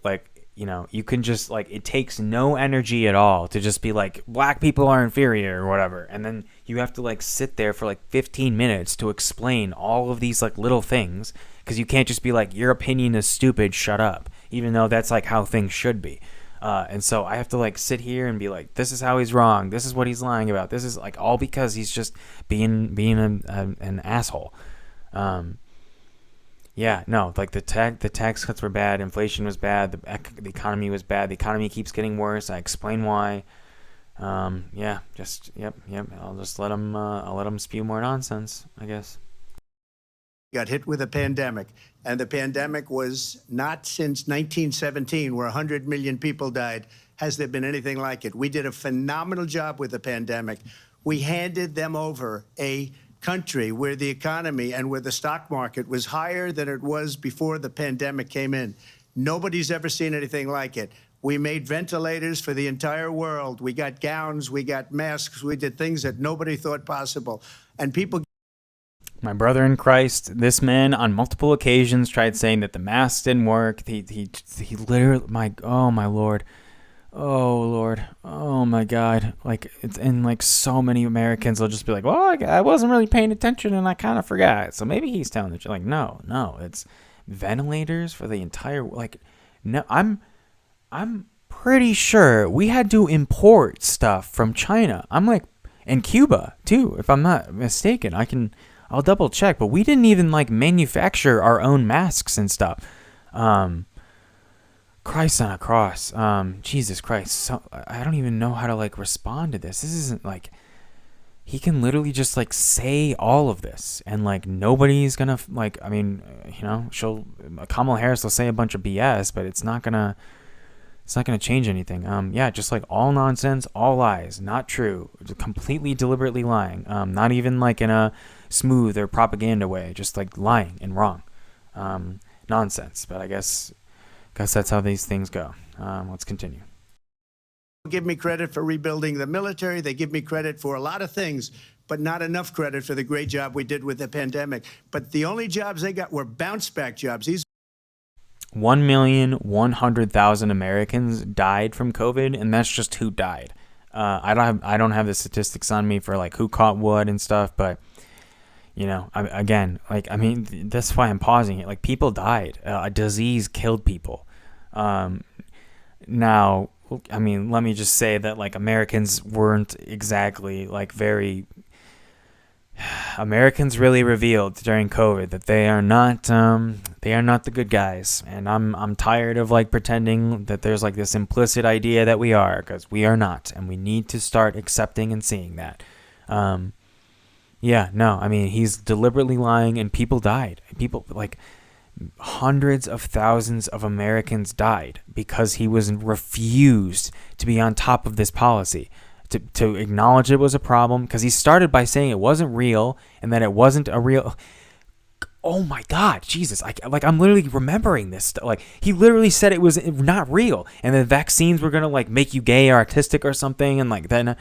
Speaker 1: you can just like, it takes no energy at all to just be like, black people are inferior or whatever. And then you have to like sit there for like 15 minutes to explain all of these like little things. Cause you can't just be like, your opinion is stupid, shut up. Even though that's like how things should be. And so I have to like sit here and be like, this is how he's wrong. This is what he's lying about. This is like all because he's just being an asshole. Yeah, no, like the tax cuts were bad, inflation was bad, the economy was bad, the economy keeps getting worse. I explain why. I'll just let him spew more nonsense, I guess.
Speaker 3: Got hit with a pandemic, and the pandemic was not since 1917, where 100 million people died, has there been anything like it. We did a phenomenal job with the pandemic. We handed them over a country where the economy and where the stock market was higher than it was before the pandemic came in. Nobody's ever seen anything like it. We made ventilators for the entire world. We got gowns, we got masks, we did things that nobody thought possible. And people.
Speaker 1: My brother in Christ, this man on multiple occasions tried saying that the masks didn't work. He literally, my Lord. Oh Lord, oh my God! Like it's, and like so many Americans will just be like, "Well, I wasn't really paying attention and I kind of forgot." So maybe he's telling the truth. Like, no, it's ventilators for the entire. Like, no, I'm pretty sure we had to import stuff from China. I'm like, and Cuba too, if I'm not mistaken. I'll double check, but we didn't even like manufacture our own masks and stuff. Christ on a cross. Jesus Christ. So, I don't even know how to like respond to this. This isn't like, he can literally just like say all of this and like nobody's gonna like, I mean, Kamala Harris will say a bunch of BS, but it's not gonna change anything. Just like all nonsense, all lies, not true, completely deliberately lying. Not even like in a smooth or propaganda way, just like lying and wrong. Nonsense. But I guess that's how these things go. Let's continue.
Speaker 3: Give me credit for rebuilding the military. They give me credit for a lot of things, but not enough credit for the great job we did with the pandemic. But the only jobs they got were bounce back jobs.
Speaker 1: 1,100,000 Americans died from COVID, and that's just who died. I don't have the statistics on me for like who caught what and stuff, but that's why I'm pausing it. Like, people died. A disease killed people. Now, I mean, let me just say that like Americans weren't exactly like Americans really revealed during COVID that they are not the good guys, and I'm tired of like pretending that there's like this implicit idea that we are, because we are not, and we need to start accepting and seeing that. Yeah, no, I mean, he's deliberately lying, and people died. People, like, hundreds of thousands of Americans died because he was refused to be on top of this policy, to acknowledge it was a problem, because he started by saying it wasn't real and that it wasn't a real. Oh my God, Jesus! I'm literally remembering this. Like, he literally said it was not real, and the vaccines were gonna like make you gay or autistic or something, and like then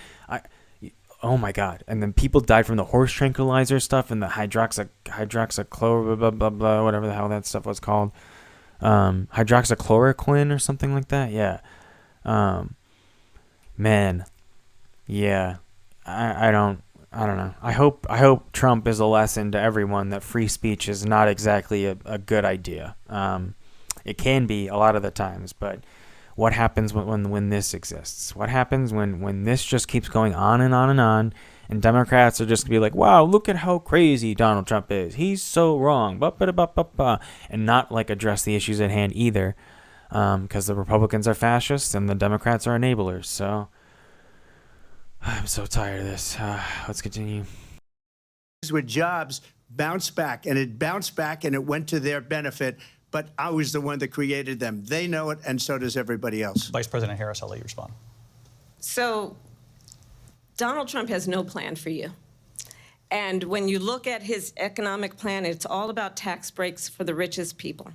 Speaker 1: oh my God! And then people died from the horse tranquilizer stuff and the hydroxychloroquine, blah blah blah, whatever the hell that stuff was called, hydroxychloroquine or something like that. Yeah, man, yeah, I don't know. I hope Trump is a lesson to everyone that free speech is not exactly a good idea. It can be a lot of the times, but what happens when this exists? What happens when this just keeps going on and on and on, and Democrats are just gonna be like, wow, look at how crazy Donald Trump is. He's so wrong. And not like address the issues at hand either, because the Republicans are fascists and the Democrats are enablers. So I'm so tired of this. Let's continue.
Speaker 3: With jobs bounced back, and it bounced back, and it went to their benefit. But I was the one that created them. They know it, and so does everybody else.
Speaker 4: Vice President Harris, I'll let you respond.
Speaker 2: So Donald Trump has no plan for you. And when you look at his economic plan, it's all about tax breaks for the richest people.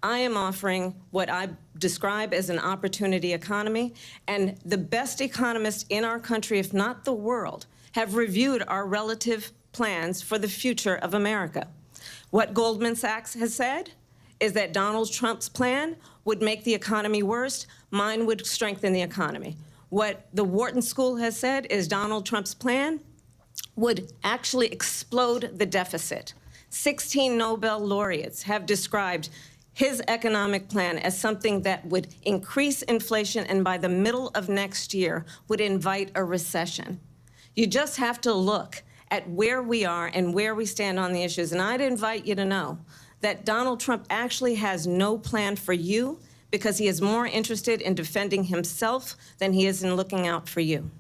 Speaker 2: I am offering what I describe as an opportunity economy, and the best economists in our country, if not the world, have reviewed our relative plans for the future of America. What Goldman Sachs has said is that Donald Trump's plan would make the economy worse. Mine would strengthen the economy. What the Wharton School has said is Donald Trump's plan would actually explode the deficit. 16 Nobel laureates have described his economic plan as something that would increase inflation and by the middle of next year would invite a recession. You just have to look at where we are and where we stand on the issues. And I'd invite you to know that Donald Trump actually has no plan for you because he is more interested in defending himself than he is in looking out for you.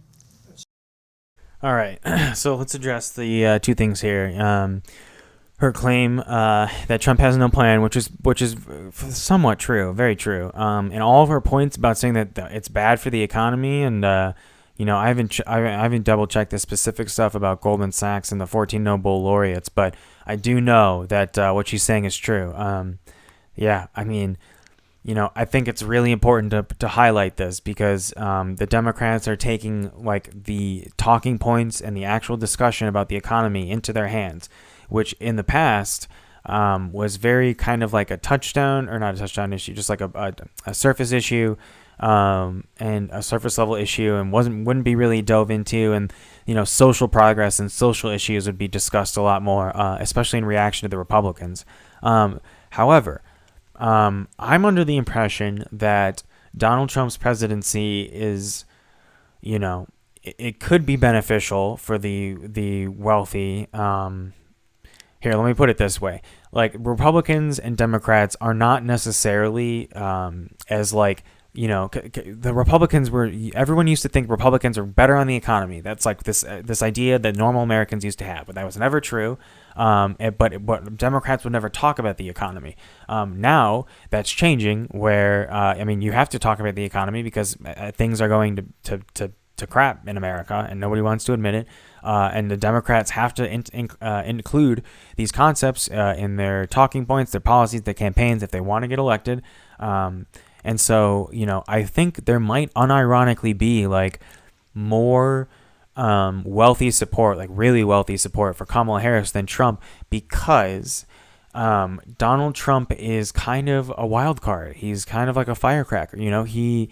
Speaker 1: All right, so let's address the two things here. Her claim that Trump has no plan, which is somewhat true, very true. And all of her points about saying that it's bad for the economy, and I haven't double checked the specific stuff about Goldman Sachs and the 14 Nobel laureates, but I do know that what she's saying is true. Yeah, I mean, I think it's really important to highlight this because the Democrats are taking like the talking points and the actual discussion about the economy into their hands, which in the past was very kind of like a touchdown, or not a touchdown issue, just like a surface issue, and a surface level issue, and wouldn't be really dove into, and social progress and social issues would be discussed a lot more, especially in reaction to the Republicans. However, I'm under the impression that Donald Trump's presidency is, it could be beneficial for the wealthy. Here, let me put it this way. Like, Republicans and Democrats are not necessarily as like, the Republicans everyone used to think Republicans are better on the economy. That's like this idea that normal Americans used to have, but that was never true. But Democrats would never talk about the economy. Now that's changing where, you have to talk about the economy because things are going to crap in America, and nobody wants to admit it. And the Democrats have to include these concepts in their talking points, their policies, their campaigns if they want to get elected. And so, I think there might unironically be like more wealthy support, like really wealthy support for Kamala Harris than Trump, because Donald Trump is kind of a wild card. He's kind of like a firecracker. He'll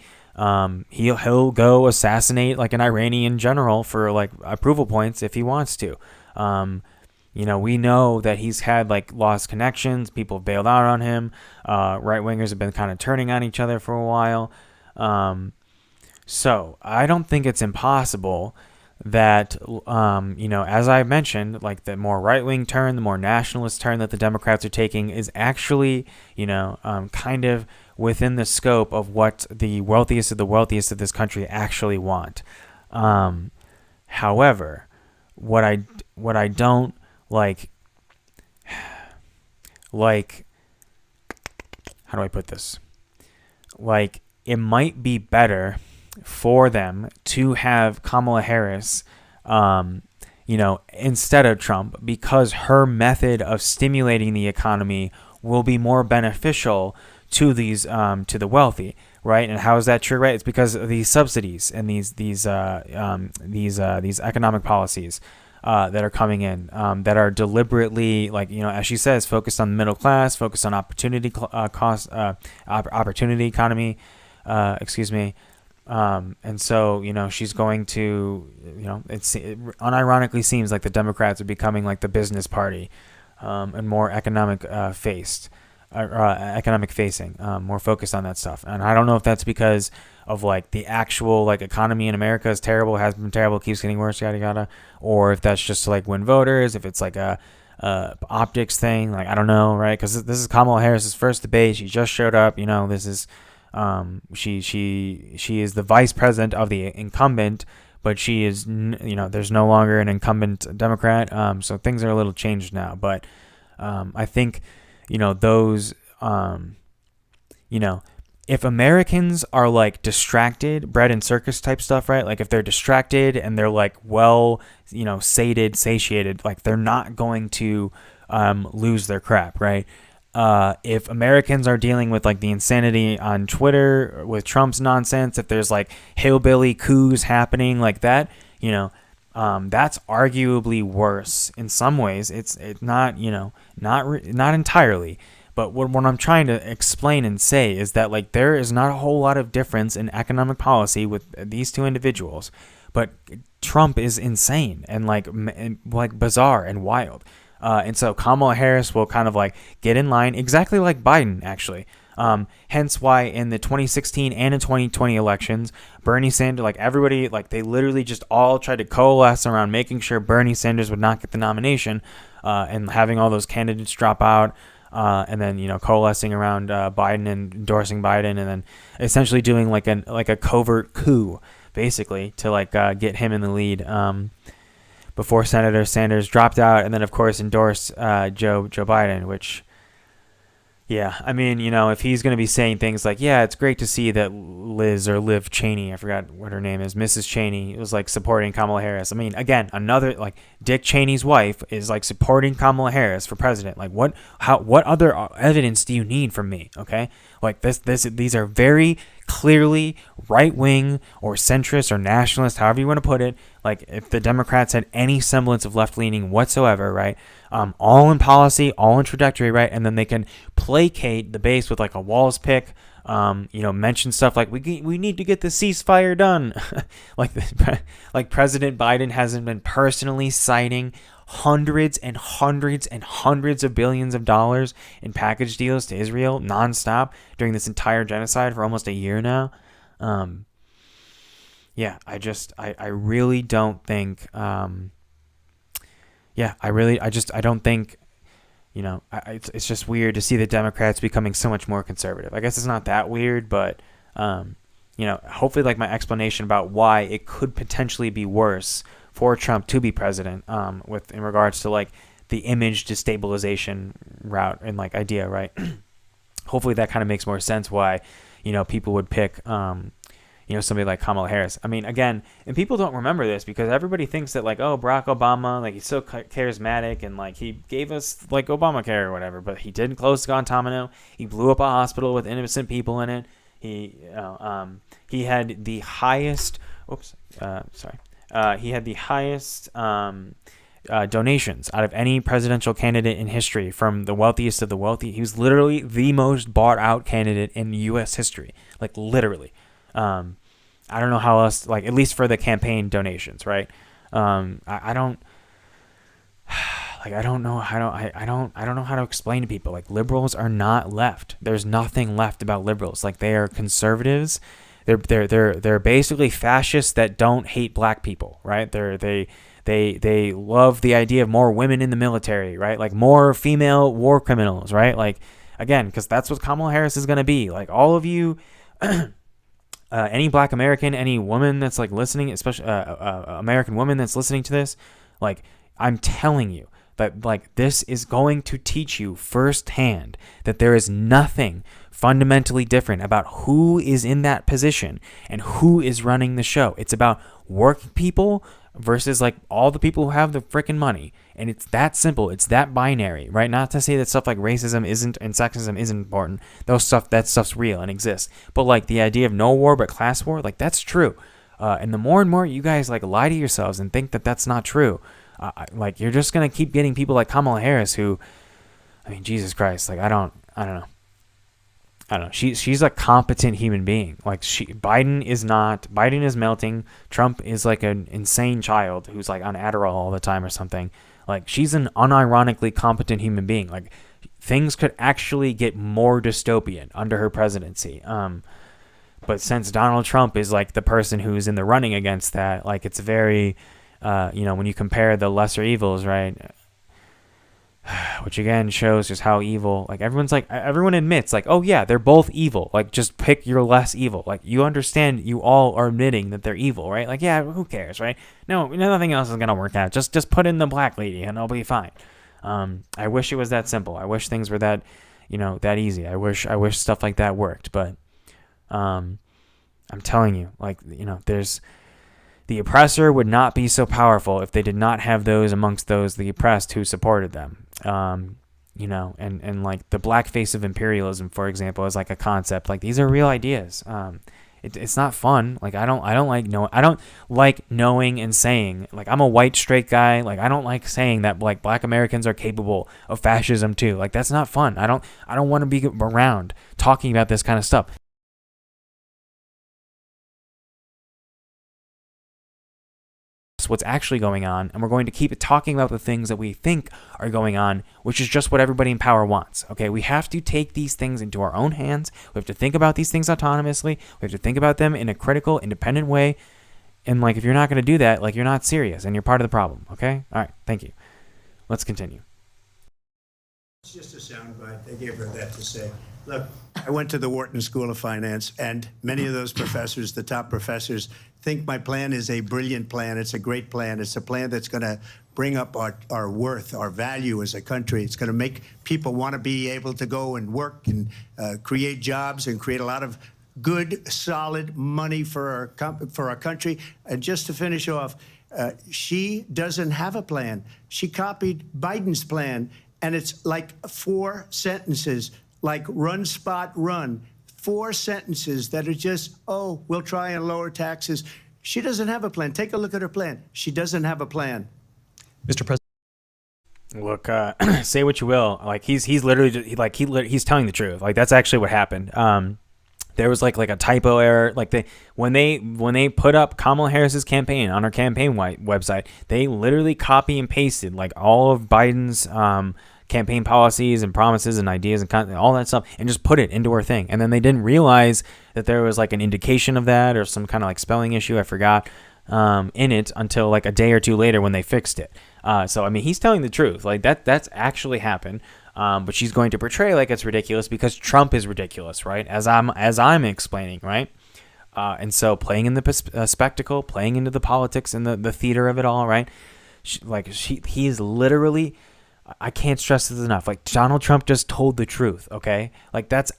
Speaker 1: go assassinate like an Iranian general for like approval points if he wants to. We know that he's had like lost connections. People have bailed out on him. Right wingers have been kind of turning on each other for a while. So I don't think it's impossible that, as I mentioned, like the more right wing turn, the more nationalist turn that the Democrats are taking is actually, kind of within the scope of what the wealthiest of this country actually want. However, what I don't like, how do I put this? Like, it might be better for them to have Kamala Harris, instead of Trump, because her method of stimulating the economy will be more beneficial to these to the wealthy, right? And how is that true, right? It's because of these subsidies and these economic policies that are coming in, that are deliberately, as she says, focused on the middle class, focused on opportunity opportunity economy, and so, she's going to, it unironically seems like the Democrats are becoming like the business party, and more economic facing, more focused on that stuff. And I don't know if that's because of like the actual like economy in America is terrible, has been terrible, keeps getting worse, yada yada, or if that's just to like win voters, if it's like a optics thing, like I don't know, right? Because this is Kamala Harris's first debate. She just showed up. This is she is the vice president of the incumbent, but she is there's no longer an incumbent Democrat. So things are a little changed now, but I think those if Americans are like distracted, bread and circus type stuff, right? Like if they're distracted and they're like satiated, like they're not going to lose their crap, right? If Americans are dealing with like the insanity on Twitter with Trump's nonsense, if there's like hillbilly coups happening like that, that's arguably worse in some ways. It's not, not entirely. But what I'm trying to explain and say is that like there is not a whole lot of difference in economic policy with these two individuals, but Trump is insane and like bizarre and wild. And so Kamala Harris will kind of like get in line exactly like Biden, actually. Hence why in the 2016 and the 2020 elections, Bernie Sanders, like everybody, like they literally just all tried to coalesce around making sure Bernie Sanders would not get the nomination, and having all those candidates drop out. And then coalescing around Biden and endorsing Biden, and then essentially doing like a covert coup, basically to like get him in the lead before Senator Sanders dropped out, and then of course endorsed Joe Biden, which. Yeah, I mean, if he's going to be saying things like, yeah, it's great to see that Liv Cheney, I forgot what her name is, Mrs. Cheney, was like supporting Kamala Harris. I mean, again, another like Dick Cheney's wife is like supporting Kamala Harris for president. Like what other evidence do you need from me? Okay. Like these are very clearly right wing or centrist or nationalist, however you want to put it. Like if the Democrats had any semblance of left leaning whatsoever, right? All in policy, all in trajectory, right? And then they can placate the base with like a Walls pick, mention stuff like we need to get the ceasefire done. like President Biden hasn't been personally citing hundreds and hundreds and hundreds of billions of dollars in package deals to Israel nonstop during this entire genocide for almost a year now. Yeah, I really don't think. I don't think, it's just weird to see the Democrats becoming so much more conservative. I guess it's not that weird, but, hopefully like my explanation about why it could potentially be worse for Trump to be president, in regards to like the image destabilization route and like idea, right? Hopefully that kind of makes more sense why, people would pick, somebody like Kamala Harris. I mean, again, and people don't remember this because everybody thinks that like, oh, Barack Obama, like he's so charismatic and like he gave us like Obamacare or whatever, but he didn't close Guantanamo. He blew up a hospital with innocent people in it. He had the highest. He had the highest donations out of any presidential candidate in history, from the wealthiest of the wealthy. He was literally the most bought out candidate in U.S. history, like literally. I don't know how else, like at least for the campaign donations, right? I don't know how to explain to people, like liberals are not left. There's nothing left about liberals. Like they are conservatives. They're basically fascists that don't hate black people, right? They love the idea of more women in the military, right? Like more female war criminals, right? Like again, because that's what Kamala Harris is going to be. Like all of you. Any black American, any woman that's like listening, especially American woman that's listening to this, Like, I'm telling you that, like, this is going to teach you firsthand that there is nothing fundamentally different about who is in that position and who is running the show. It's about working people versus like all the people who have the freaking money. And it's that simple. It's that binary, right? Not to say that stuff like racism isn't and sexism isn't important. That stuff's real and exists. But like the idea of no war but class war, like that's true. And the more and more you guys like lie to yourselves and think that that's not true, like you're just gonna keep getting people like Kamala Harris who, I mean, Jesus Christ, like I don't know. She's a competent human being. Like Biden is not. Biden is melting. Trump is like an insane child who's like on Adderall all the time or something. Like she's an unironically competent human being. Like things could actually get more dystopian under her presidency. But since Donald Trump is like the person who's in the running against that, like it's very, when you compare the lesser evils, right? Which again shows just how evil, like everyone admits like, oh yeah, they're both evil. Like just pick your less evil. Like you understand, you all are admitting that they're evil, right? Like, yeah, who cares, right? No, nothing else is going to work out. Just put in the black lady and it'll be fine. I wish it was that simple. I wish things were that, that easy. I wish stuff like that worked, but I'm telling you, like, there's the oppressor would not be so powerful if they did not have those amongst those the oppressed who supported them. And like the black face of imperialism, for example, is like a concept. Like these are real ideas. It's not fun. Like I don't like knowing and saying, like, I'm a white straight guy. Like I don't like saying that like black Americans are capable of fascism too. Like that's not fun. I don't want to be around talking about this kind of stuff. What's actually going on, and we're going to keep talking about the things that we think are going on, which is just what everybody in power wants. Okay, we have to take these things into our own hands. We have to think about these things autonomously. We have to think about them in a critical, independent way. And like, if you're not going to do that, like, you're not serious and you're part of the problem. Okay, all right, thank you. Let's continue.
Speaker 3: It's just a soundbite. They gave her that to say. Look, I went to the Wharton School of Finance, and many of those professors, the top professors, think my plan is a brilliant plan. It's a great plan. It's a plan that's going to bring up our worth, our value as a country. It's going to make people want to be able to go and work and create jobs and create a lot of good, solid money for our country. And just to finish off, she doesn't have a plan. She copied Biden's plan, and it's like 4 sentences, like run, spot, run. 4 sentences that are just, oh, we'll try and lower taxes. She doesn't have a plan. Take a look at her plan. She doesn't have a plan.
Speaker 4: Mr. President.
Speaker 1: Look, say what you will. Like he's literally he's telling the truth. Like that's actually what happened. There was like a typo error. Like when they put up Kamala Harris's campaign on her campaign website, they literally copy and pasted like all of Biden's campaign policies and promises and ideas and all that stuff, and just put it into her thing. And then they didn't realize that there was like an indication of that or some kind of like spelling issue, I forgot, in it until like a day or two later when they fixed it. So I mean, he's telling the truth. Like that's actually happened. But she's going to portray like it's ridiculous because Trump is ridiculous, right? As I'm explaining, right? And so playing in the spectacle, playing into the politics and the theater of it all, right? He is literally, I can't stress this enough. Like Donald Trump just told the truth, okay? Like that's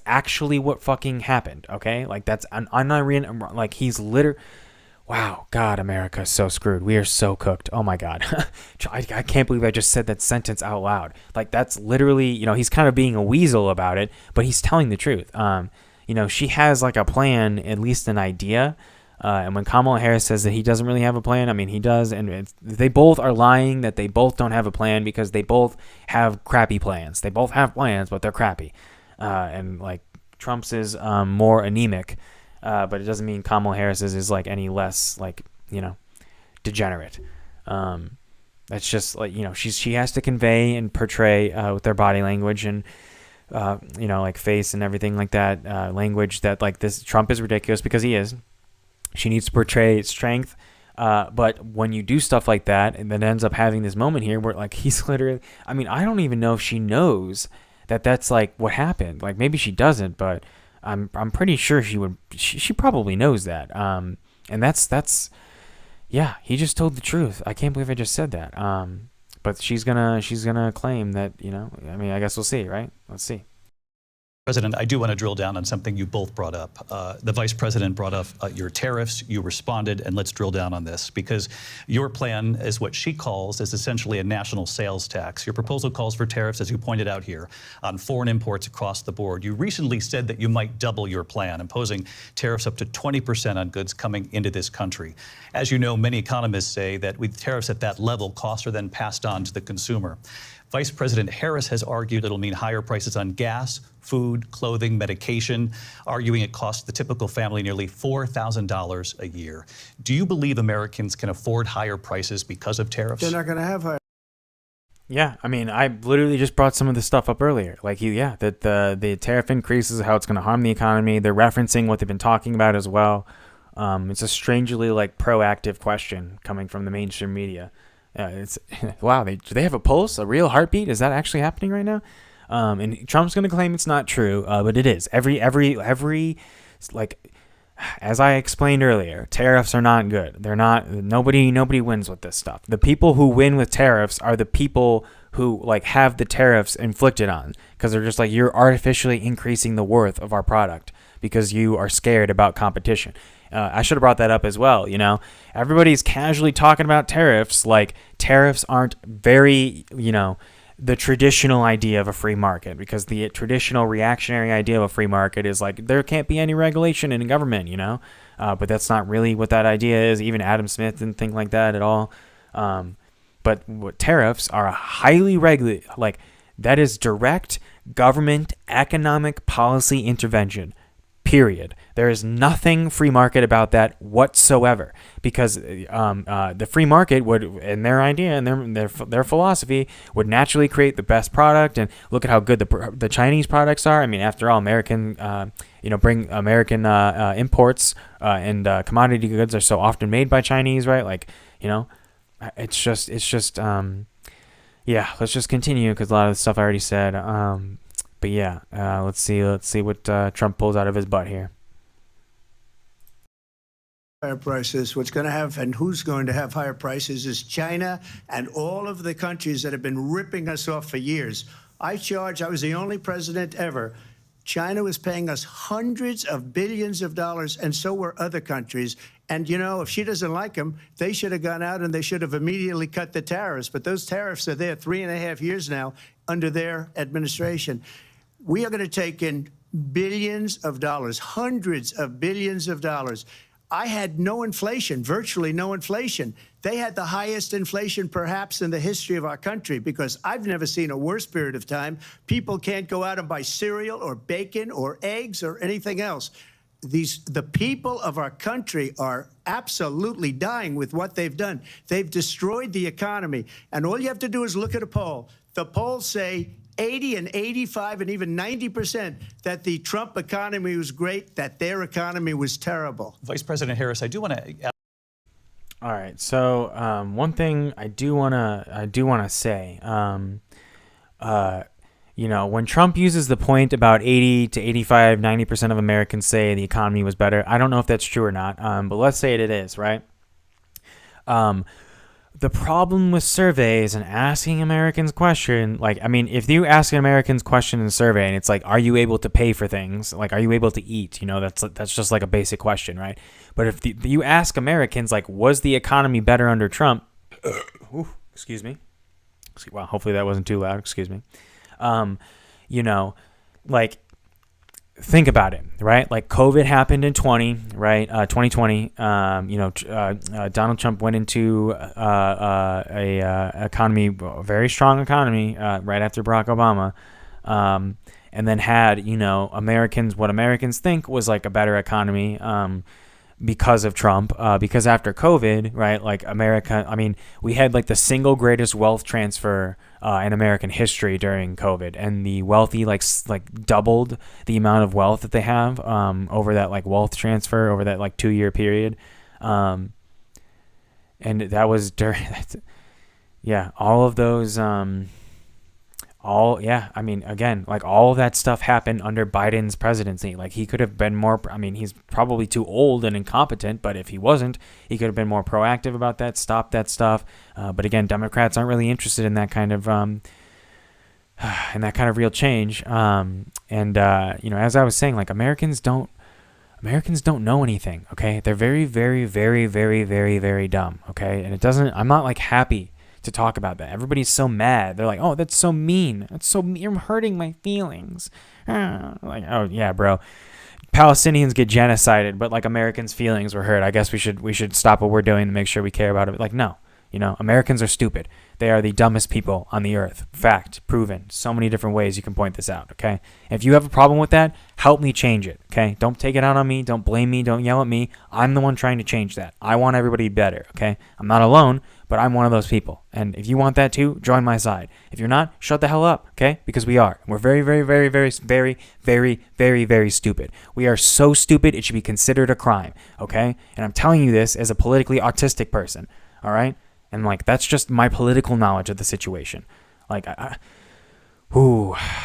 Speaker 1: actually what fucking happened, okay? Like that's like he's literally. Wow, God, America is so screwed. We are so cooked. Oh my God. I can't believe I just said that sentence out loud. Like that's literally, he's kind of being a weasel about it, but he's telling the truth. She has like a plan, at least an idea. And when Kamala Harris says that he doesn't really have a plan, I mean, he does. And they both are lying that they both don't have a plan because they both have crappy plans. They both have plans, but they're crappy. And like Trump's is more anemic. But it doesn't mean Kamala Harris's is like any less like, degenerate. That's just like, she has to convey and portray with their body language and, like face and everything like that, language that like this Trump is ridiculous because he is. She needs to portray strength. But when you do stuff like that and then ends up having this moment here where like he's literally, I mean, I don't even know if she knows that that's like what happened. Like maybe she doesn't, but I'm pretty sure she probably knows that. And that's Yeah, he just told the truth. I can't believe I just said that. But she's gonna claim that, I mean, I guess we'll see, right? Let's see.
Speaker 4: President, I do want to drill down on something you both brought up. The Vice President brought up your tariffs. You responded, and let's drill down on this because your plan is what she calls is essentially a national sales tax. Your proposal calls for tariffs, as you pointed out here, on foreign imports across the board. You recently said that you might double your plan, imposing tariffs up to 20% on goods coming into this country. As you know, many economists say that with tariffs at that level, costs are then passed on to the consumer. Vice President Harris has argued it'll mean higher prices on gas, food, clothing, medication, arguing it costs the typical family nearly $4,000 a year. Do you believe Americans can afford higher prices because of tariffs?
Speaker 3: They're not going to have higher.
Speaker 1: Yeah, I mean, I literally just brought some of this stuff up earlier. Like, that the tariff increases, how it's going to harm the economy. They're referencing what they've been talking about as well. It's a strangely proactive question coming from the mainstream media. It's wow. Do they have a pulse, a real heartbeat? Is that actually happening right now? And Trump's going to claim it's not true, but it is. Every as I explained earlier, tariffs are not good. They're not. Nobody wins with this stuff. The people who win with tariffs are the people who have the tariffs inflicted on, because they're just you're artificially increasing the worth of our product because you are scared about competition. I should have brought that up as well. Everybody's casually talking about tariffs like tariffs aren't very, the traditional idea of a free market, because the traditional reactionary idea of a free market is there can't be any regulation in government, but that's not really what that idea is. Even Adam Smith didn't think like that at all. But what tariffs are a highly regulated, that is direct government economic policy intervention. Period. There is nothing free market about that whatsoever, because the free market would, in their idea and their philosophy, would naturally create the best product. And look at how good the Chinese products are. I mean, after all, American imports and commodity goods are so often made by Chinese, right? It's just yeah. Let's just continue because a lot of the stuff I already said. But yeah, let's see what Trump pulls out of his butt here.
Speaker 3: Higher prices. What's going to have and who's going to have higher prices is China and all of the countries that have been ripping us off for years. I was the only president ever. China was paying us hundreds of billions of dollars, and so were other countries. And, if she doesn't like them, they should have gone out and they should have immediately cut the tariffs. But those tariffs are there 3.5 years now under their administration. We are going to take in billions of dollars, hundreds of billions of dollars. I had no inflation, virtually no inflation. They had the highest inflation perhaps in the history of our country, because I've never seen a worse period of time. People can't go out and buy cereal or bacon or eggs or anything else. The people of our country are absolutely dying with what they've done. They've destroyed the economy. And all you have to do is look at a poll. The polls say 80 and 85 and even 90% that the Trump economy was great, that their economy was terrible.
Speaker 4: Vice President Harris, I do want to.
Speaker 1: All right. So one thing I do wanna say, when Trump uses the point about 80 to 85, 90% of Americans say the economy was better, I don't know if that's true or not, but let's say it is, right? The problem with surveys and asking Americans question, if you ask an Americans question in a survey and it's are you able to pay for things? Are you able to eat? That's just a basic question, right? But if you ask Americans, was the economy better under Trump? Excuse me. Wow, hopefully that wasn't too loud. Excuse me. Think about it, right? COVID happened in 2020. Donald Trump went into a very strong economy right after Barack Obama, and then had what Americans think was a better economy because of Trump. Because after COVID, right, America, we had the single greatest wealth transfer in American history during COVID, and the wealthy doubled the amount of wealth that they have over that wealth transfer over that 2-year period, and that was during all of those I mean, again, like all of that stuff happened under Biden's presidency. Like he could have been more, I mean, he's probably too old and incompetent, but if he wasn't, he could have been more proactive about that, stop that stuff. But again, Democrats aren't really interested in that kind of, real change. As I was saying, like Americans don't know anything. Okay. They're very, very, very, very, very, very dumb. Okay. And I'm not like happy to talk about that. Everybody's so mad. They're like, oh, that's so mean. That's so mean. You're hurting my feelings. Like, oh yeah, bro. Palestinians get genocided, but like Americans' feelings were hurt. I guess we should stop what we're doing to make sure we care about it. Like, no. Americans are stupid. They are the dumbest people on the earth. Fact, proven. So many different ways you can point this out, okay? If you have a problem with that, help me change it, okay? Don't take it out on me. Don't blame me. Don't yell at me. I'm the one trying to change that. I want everybody better, okay? I'm not alone, but I'm one of those people. And if you want that too, join my side. If you're not, shut the hell up, okay? Because we are. We're very, very, very, very, very, very, very, very stupid. We are so stupid, it should be considered a crime, okay? And I'm telling you this as a politically autistic person, all right? And like that's just my political knowledge of the situation. Like,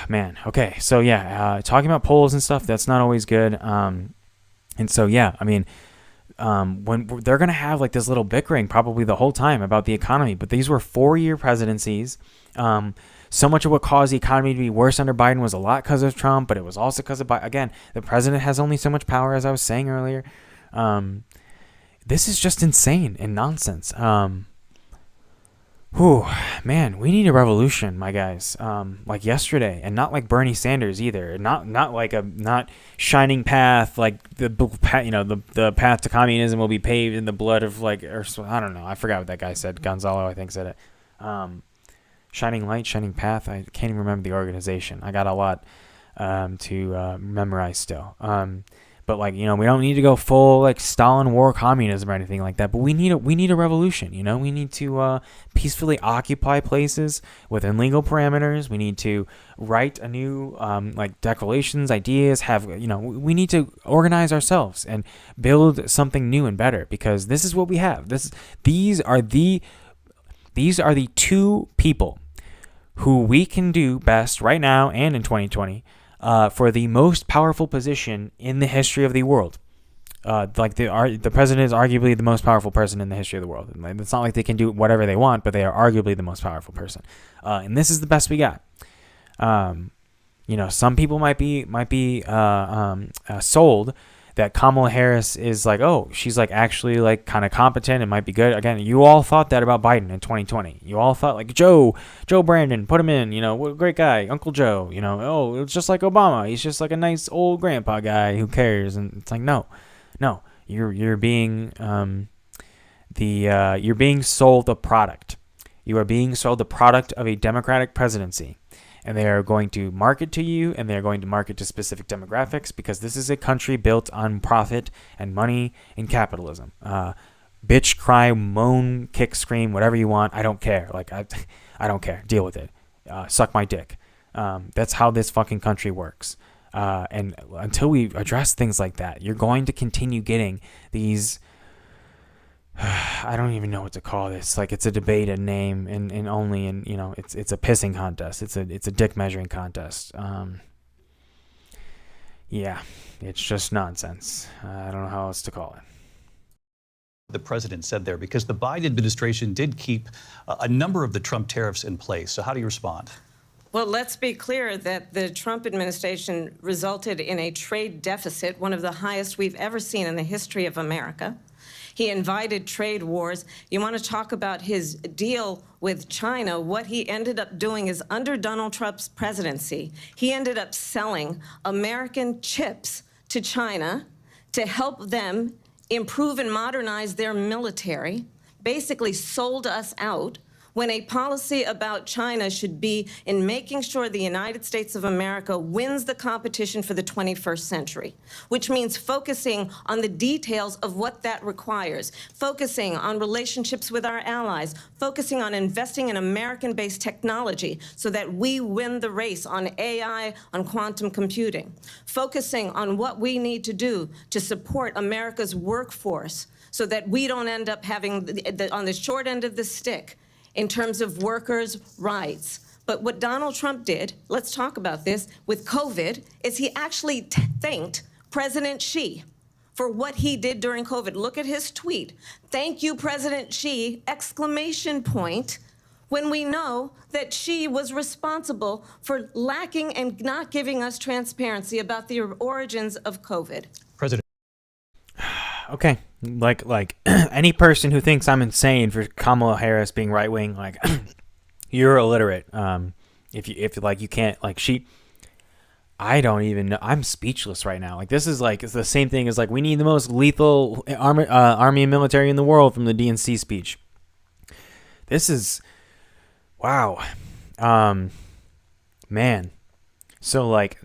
Speaker 1: man. Okay, so yeah, talking about polls and stuff, that's not always good. And so yeah, I mean, when they're gonna have like this little bickering probably the whole time about the economy, but these were 4-year presidencies. So much of what caused the economy to be worse under Biden was a lot because of Trump, but it was also because of Biden. Again, the president has only so much power, as I was saying earlier. This is just insane and nonsense. Man, we need a revolution, my guys. Like yesterday, and not like Bernie Sanders either. Not shining path like the path to communism will be paved in the blood of I don't know. I forgot what that guy said. Gonzalo, I think, said it. Shining light, shining path. I can't even remember the organization. I got a lot to memorize still. But we don't need to go full like Stalin war communism or anything like that. But we need a revolution. We need to peacefully occupy places within legal parameters. We need to write a new declarations, ideas. We need to organize ourselves and build something new and better, because this is what we have. These are the two people who we can do best right now and in 2020. For the most powerful position in the history of the world. The president is arguably the most powerful person in the history of the world. It's not like they can do whatever they want, but they are arguably the most powerful person. And this is the best we got. Some people might be sold that Kamala Harris is like, oh, she's like actually like kind of competent and might be good. Again, you all thought that about Biden in 2020. You all thought like Joe Brandon, put him in, what a great guy, Uncle Joe, oh, it's just like Obama. He's just like a nice old grandpa guy who cares. And it's like, no, you're being you're being sold a product. You are being sold the product of a Democratic presidency. And they are going to market to you, and they are going to market to specific demographics, because this is a country built on profit and money and capitalism. Bitch, cry, moan, kick, scream, whatever you want. I don't care. I don't care. Deal with it. Suck my dick. That's how this fucking country works. And until we address things like that, you're going to continue getting these... I don't even know what to call this. Like, it's a debate, a name, and it's a pissing contest. It's a dick measuring contest. Yeah, it's just nonsense. I don't know how else to call it.
Speaker 4: The president said there, because the Biden administration did keep a number of the Trump tariffs in place. So how do you respond?
Speaker 2: Well, let's be clear that the Trump administration resulted in a trade deficit, one of the highest we've ever seen in the history of America. He invited trade wars. You want to talk about his deal with China? What he ended up doing is, under Donald Trump's presidency, he ended up selling American chips to China to help them improve and modernize their military, basically sold us out, when a policy about China should be in making sure the United States of America wins the competition for the 21st century, which means focusing on the details of what that requires, focusing on relationships with our allies, focusing on investing in American-based technology so that we win the race on AI, on quantum computing, focusing on what we need to do to support America's workforce so that we don't end up having, on the short end of the stick, in terms of workers' rights, But what Donald Trump did, let's talk about this, with COVID, is he actually thanked President Xi for what he did during COVID. Look at his tweet. Thank you, President Xi, exclamation point, when we know that Xi was responsible for lacking and not giving us transparency about the origins of COVID.
Speaker 4: President.
Speaker 1: Okay, like any person who thinks I'm insane for Kamala Harris being right wing, like you're illiterate. If you can't like I don't even know. I'm speechless right now. Like this is like it's the same thing as like we need the most lethal army and military in the world from the DNC speech. This is wow, man. So like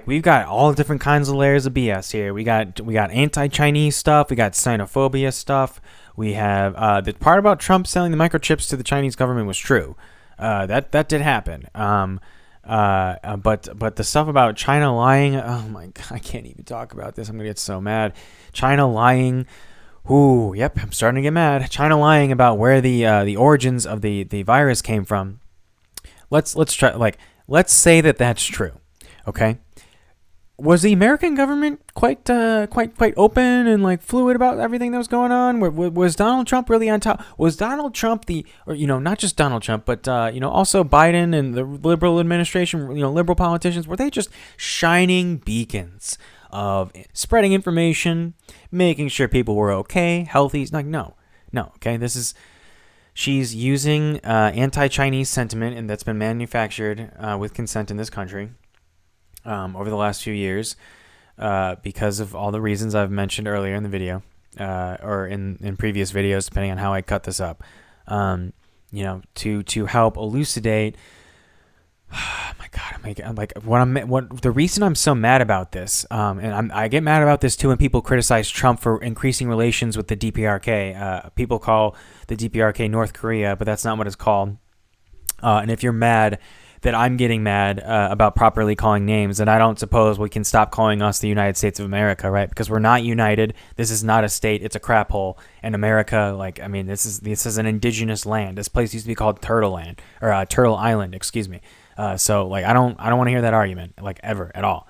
Speaker 1: we've got all different kinds of layers of BS here. We got anti-Chinese stuff. We got xenophobia stuff. We have the part about Trump selling the microchips to the Chinese government was true. That did happen. But the stuff about China lying, oh my God, I can't even talk about this. I'm gonna get so mad. China lying. Ooh, yep, I'm starting to get mad. China lying about where the origins of the virus came from. Let's say that that's true. Okay. Was the American government quite open and like fluid about everything that was going on? Was Donald Trump really on top? Was Donald Trump not just Donald Trump, but also Biden and the liberal administration, liberal politicians, were they just shining beacons of spreading information, making sure people were okay, healthy? Like no. Okay, she's using anti-Chinese sentiment, and that's been manufactured with consent in this country. Over the last few years, because of all the reasons I've mentioned earlier in the video, or in previous videos, depending on how I cut this up, to help elucidate. Oh my God, I'm like what the reason I'm so mad about this, and I get mad about this too when people criticize Trump for increasing relations with the DPRK. People call the DPRK North Korea, but that's not what it's called. And if you're mad that I'm getting mad about properly calling names, and I don't suppose we can stop calling us the United States of America, right? Because we're not united. This is not a state. It's a crap hole. And America, this is an indigenous land. This place used to be called Turtle Land, or Turtle Island, excuse me. So I don't want to hear that argument, ever, at all.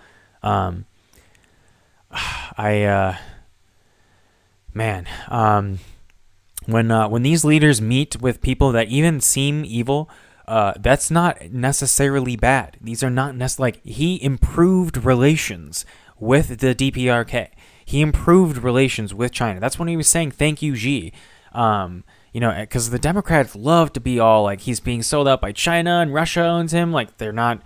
Speaker 1: When these leaders meet with people that even seem evil, that's not necessarily bad. These are not necessarily he improved relations with the DPRK. He improved relations with China. That's when he was saying thank you, Xi. Because the Democrats love to be all he's being sold out by China and Russia owns him. They're not.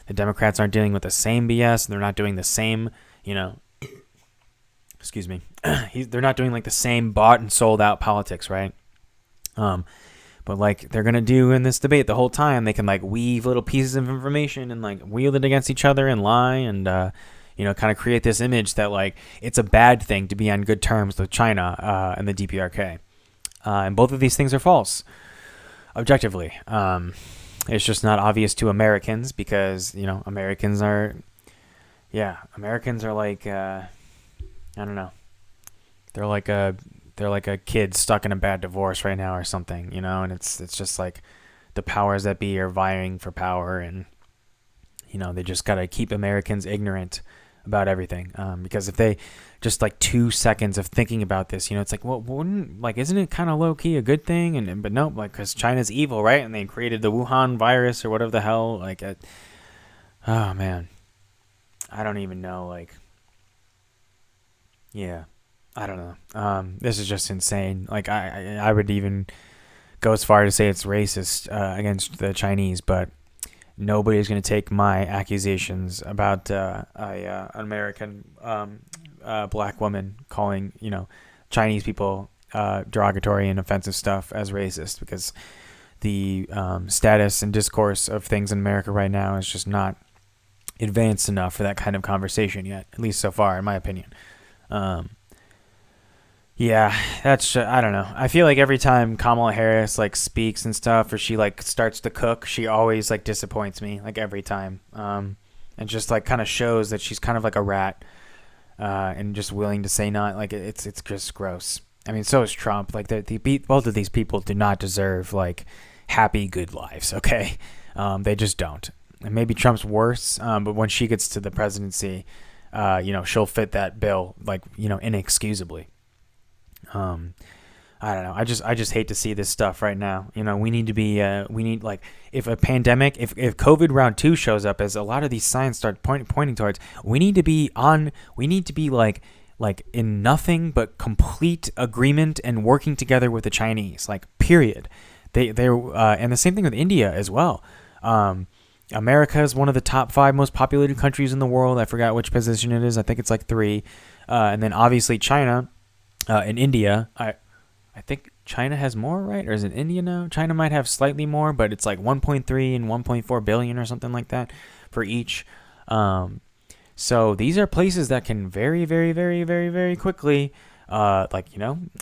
Speaker 1: The Democrats aren't dealing with the same BS. They're not doing the same. Excuse me. They're not doing the same bought and sold out politics, right? But they're gonna do in this debate the whole time, they can weave little pieces of information and wield it against each other and lie and kind of create this image that it's a bad thing to be on good terms with China and the DPRK. And both of these things are false, objectively. It's just not obvious to Americans because Americans are I don't know. They're like a kid stuck in a bad divorce right now or something, and it's just the powers that be are vying for power, and they just gotta keep Americans ignorant about everything. Because if they just 2 seconds of thinking about this, it's isn't it kind of low key a good thing? But no, because China's evil, right? And they created the Wuhan virus or whatever the hell. Oh man, I don't even know. Yeah. I don't know. This is just insane. I would even go as far to say it's racist against the Chinese, but nobody's going to take my accusations about an American black woman calling Chinese people derogatory and offensive stuff as racist, because the status and discourse of things in America right now is just not advanced enough for that kind of conversation yet, at least so far, in my opinion. Yeah, that's I don't know. I feel every time Kamala Harris speaks and stuff, or she starts to cook, she always disappoints me every time. And just kind of shows that she's kind of like a rat, and just willing to say not it's just gross. I mean, so is Trump. Both of these people do not deserve happy good lives. Okay, They just don't. And maybe Trump's worse, but when she gets to the presidency, she'll fit that bill inexcusably. I don't know. I just hate to see this stuff right now. We need to be, if a pandemic, if COVID round 2 shows up, as a lot of these signs start pointing towards, we need to be like in nothing but complete agreement and working together with the Chinese, period. And the same thing with India as well. America is one of the top 5 most populated countries in the world. I forgot which position it is. I think it's 3. And then obviously China and India. I think China has more, right? Or is it India now? China might have slightly more, but it's 1.3 and 1.4 billion or something like that for each. So these are places that can very, very, very, very, very quickly,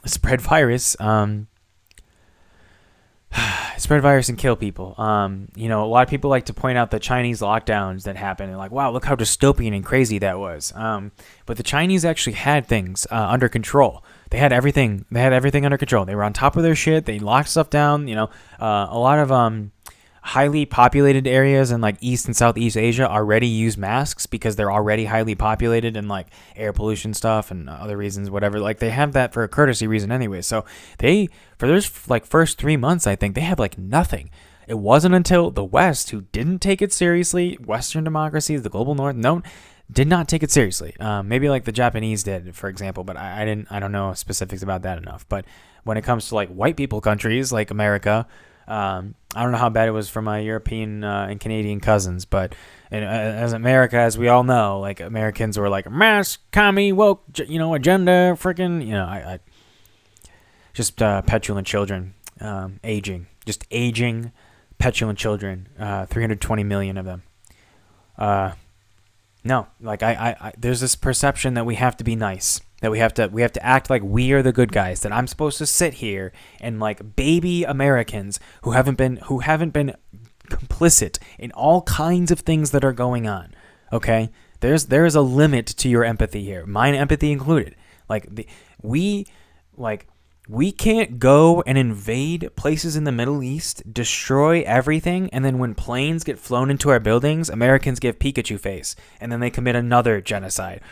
Speaker 1: spread virus. Spread virus and kill people. A lot of people like to point out the Chinese lockdowns that happened and wow, look how dystopian and crazy that was. But the Chinese actually had things under control. They had everything under control. They were on top of their shit. They locked stuff down. A lot of highly populated areas in East and Southeast Asia already use masks because they're already highly populated and air pollution stuff and other reasons, whatever. They have that for a courtesy reason anyway. So for those first 3 months, I think they had nothing. It wasn't until the West, who didn't take it seriously, Western democracies, the global North, did not take it seriously. Maybe the Japanese did, for example, but I don't know specifics about that enough. But when it comes to white people countries like America, I don't know how bad it was for my European and Canadian cousins, but as America, as we all know, Americans were mask, commie, woke, agenda, freaking, just petulant children, aging, petulant children, 320 million of them. No, there's this perception that we have to be nice, that we have to act like we are the good guys, that I'm supposed to sit here and baby Americans who haven't been complicit in all kinds of things that are going on. Okay, there is a limit to your empathy here, mine empathy included. We can't go and invade places in the Middle East, destroy everything, and then when planes get flown into our buildings, Americans give Pikachu face, and then they commit another genocide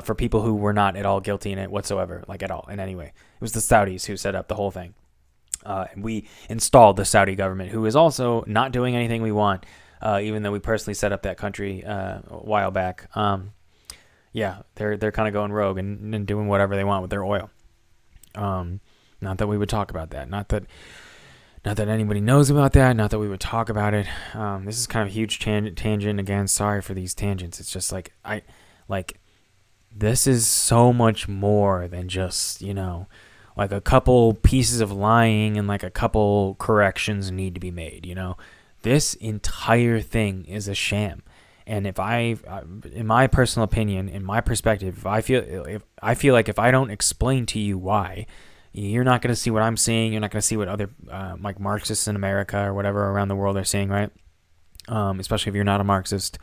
Speaker 1: for people who were not at all guilty in it whatsoever, at all, in any way. It was the Saudis who set up the whole thing. And we installed the Saudi government, who is also not doing anything we want, even though we personally set up that country a while back. They're kind of going rogue and doing whatever they want with their oil. Not that we would talk about that. Not that anybody knows about that. Not that we would talk about it. This is kind of a huge tangent. Again, sorry for these tangents. It's just this is so much more than just, a couple pieces of lying and a couple corrections need to be made, This entire thing is a sham. And in my personal opinion, in my perspective, I feel like if I don't explain to you why, you're not going to see what I'm seeing. You're not going to see what other Marxists in America or whatever around the world are seeing, right? Especially if you're not a Marxist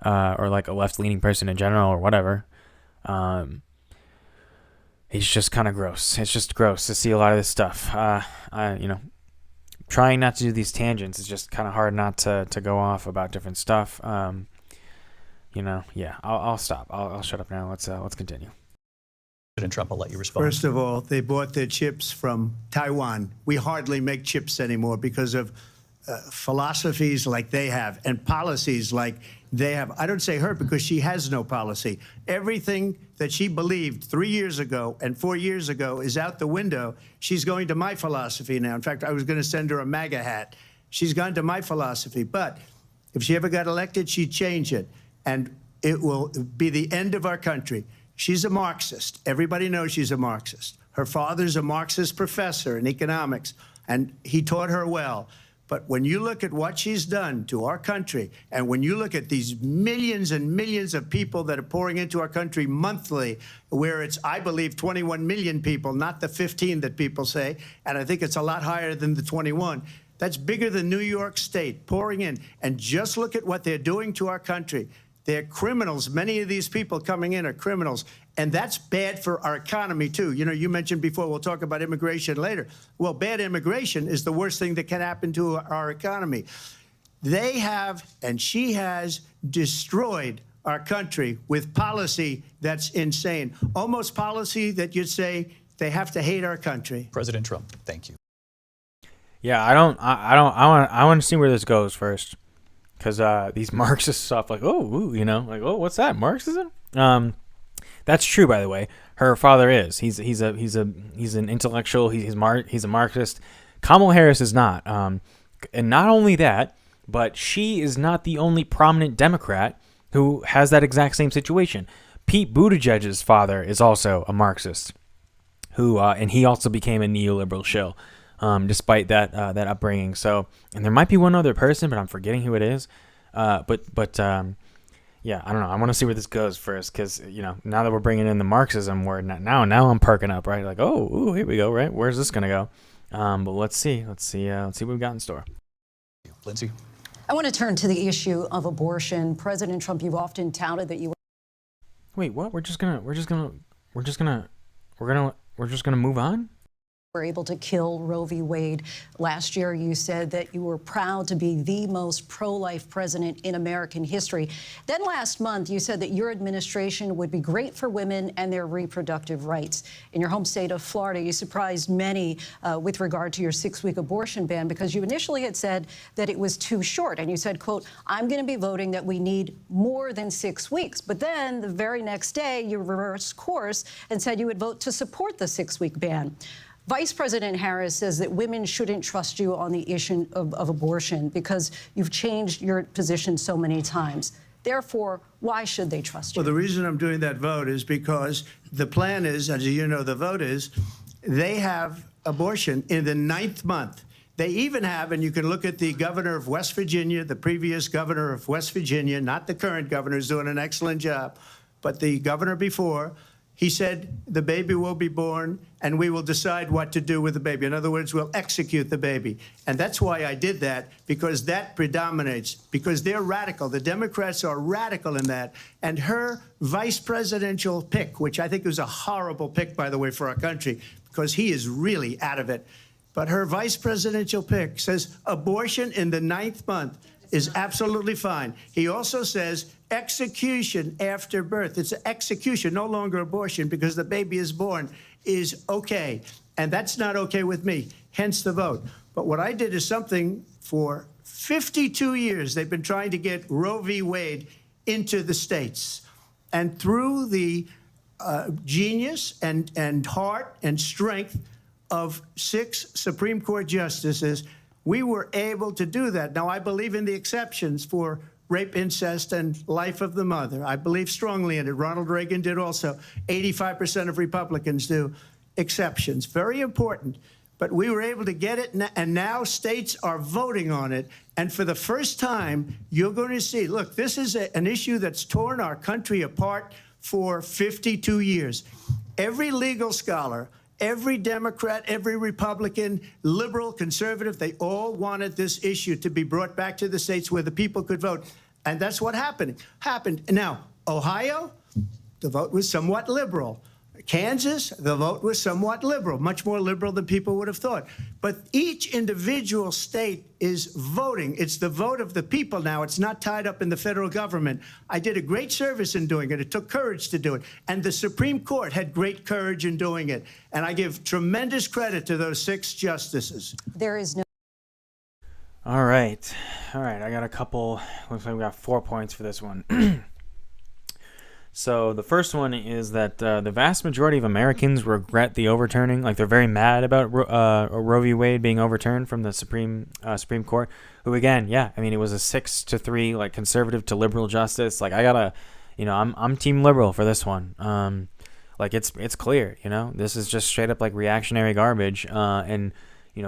Speaker 1: or a left-leaning person in general or whatever. It's just kind of gross. It's just gross to see a lot of this stuff. Trying not to do these tangents is just kind of hard not to go off about different stuff. I'll stop. I'll shut up now. Let's continue.
Speaker 4: President Trump, I'll let you respond.
Speaker 3: First of all, they bought their chips from Taiwan. We hardly make chips anymore because of philosophies like they have and policies like they have. I don't say her because she has no policy. Everything that she believed 3 years ago and 4 years ago is out the window. She's going to my philosophy now. In fact, I was going to send her a MAGA hat. She's gone to my philosophy. But if she ever got elected, she'd change it. And it will be the end of our country. She's a Marxist. Everybody knows she's a Marxist. Her father's a Marxist professor in economics, and he taught her well. But when you look at what she's done to our country, and when you look at these millions and millions of people that are pouring into our country monthly, where it's, I believe, 21 million people, not the 15 that people say, and I think it's a lot higher than the 21, that's bigger than New York State pouring in. And just look at what they're doing to our country. They're criminals. Many of these people coming in are criminals. And that's bad for our economy, too. You mentioned before, we'll talk about immigration later. Well, bad immigration is the worst thing that can happen to our economy. They have, and she has, destroyed our country with policy that's insane. Almost policy that you'd say they have to hate our country.
Speaker 4: President Trump, thank you.
Speaker 1: Yeah, I want to see where this goes first, because these Marxist stuff, like, oh, what's that, Marxism? That's true, by the way. Her father is. He's an intellectual. He's a Marxist. Kamala Harris is not. And not only that, but she is not the only prominent Democrat who has that exact same situation. Pete Buttigieg's father is also a Marxist, and he also became a neoliberal shill, despite that upbringing. So, and there might be one other person, but I'm forgetting who it is. Yeah, I don't know. I want to see where this goes first, because now that we're bringing in the Marxism word, now I'm perking up, right? Like, ooh, here we go, right? Where's this gonna go? But let's see what we've got in store.
Speaker 4: Lindsay?
Speaker 5: I want to turn to the issue of abortion. President Trump, you've often touted that you
Speaker 1: Wait, what? We're just gonna move on?
Speaker 5: were able to kill Roe v. Wade. Last year, you said that you were proud to be the most pro-life president in American history. Then last month, you said that your administration would be great for women and their reproductive rights. In your home state of Florida, you surprised many with regard to your 6-week abortion ban, because you initially had said that it was too short. And you said, quote, I'm going to be voting that we need more than 6 weeks. But then the very next day, you reversed course and said you would vote to support the 6-week ban. Vice President Harris says that women shouldn't trust you on the issue of abortion because you've changed your position so many times. Therefore, why should they trust you?
Speaker 3: Well, the reason I'm doing that vote is because the plan is, as you know, the vote is, they have abortion in the 9th month. They even have, and you can look at the governor of West Virginia, the previous governor of West Virginia, not the current governor, who's doing an excellent job, but the governor before. He said the baby will be born and we will decide what to do with the baby. In other words, we'll execute the baby. And that's why I did that, because that predominates, because they're radical. The Democrats are radical in that. And her vice presidential pick, which I think was a horrible pick, by the way, for our country, because he is really out of it. But her vice presidential pick says abortion in the 9th month is absolutely fine. He also says execution after birth. It's execution, no longer abortion, because the baby is born, is okay. And that's not okay with me, hence the vote. But what I did is something for 52 years. They've been trying to get Roe v. Wade into the states. And through the genius and heart and strength of 6 Supreme Court justices, we were able to do that. Now, I believe in the exceptions for rape, incest, and life of the mother. I believe strongly in it. Ronald Reagan did also. 85% of Republicans do. Exceptions. Very important. But we were able to get it, and now states are voting on it. And for the first time, you're going to see, look, this is an issue that's torn our country apart for 52 years. Every legal scholar, every Democrat, every Republican, liberal, conservative, they all wanted this issue to be brought back to the states where the people could vote. And that's what happened. Now, Ohio, the vote was somewhat liberal. Kansas, the vote was somewhat liberal, much more liberal than people would have thought. But each individual state is voting. It's the vote of the people now. It's not tied up in the federal government. I did a great service in doing it. It took courage to do it. And the Supreme Court had great courage in doing it. And I give tremendous credit to those 6 justices.
Speaker 5: There is no
Speaker 1: All right. I got a couple. Looks like we got 4 points for this one. So the first one is that the vast majority of Americans regret the overturning. Like, they're very mad about Roe v. Wade being overturned from the Supreme Court. Who, again, yeah, I mean, it was a 6-3, like, conservative to liberal justice. Like, I gotta, I'm team liberal for this one. Like, it's clear, this is just straight up like reactionary garbage. And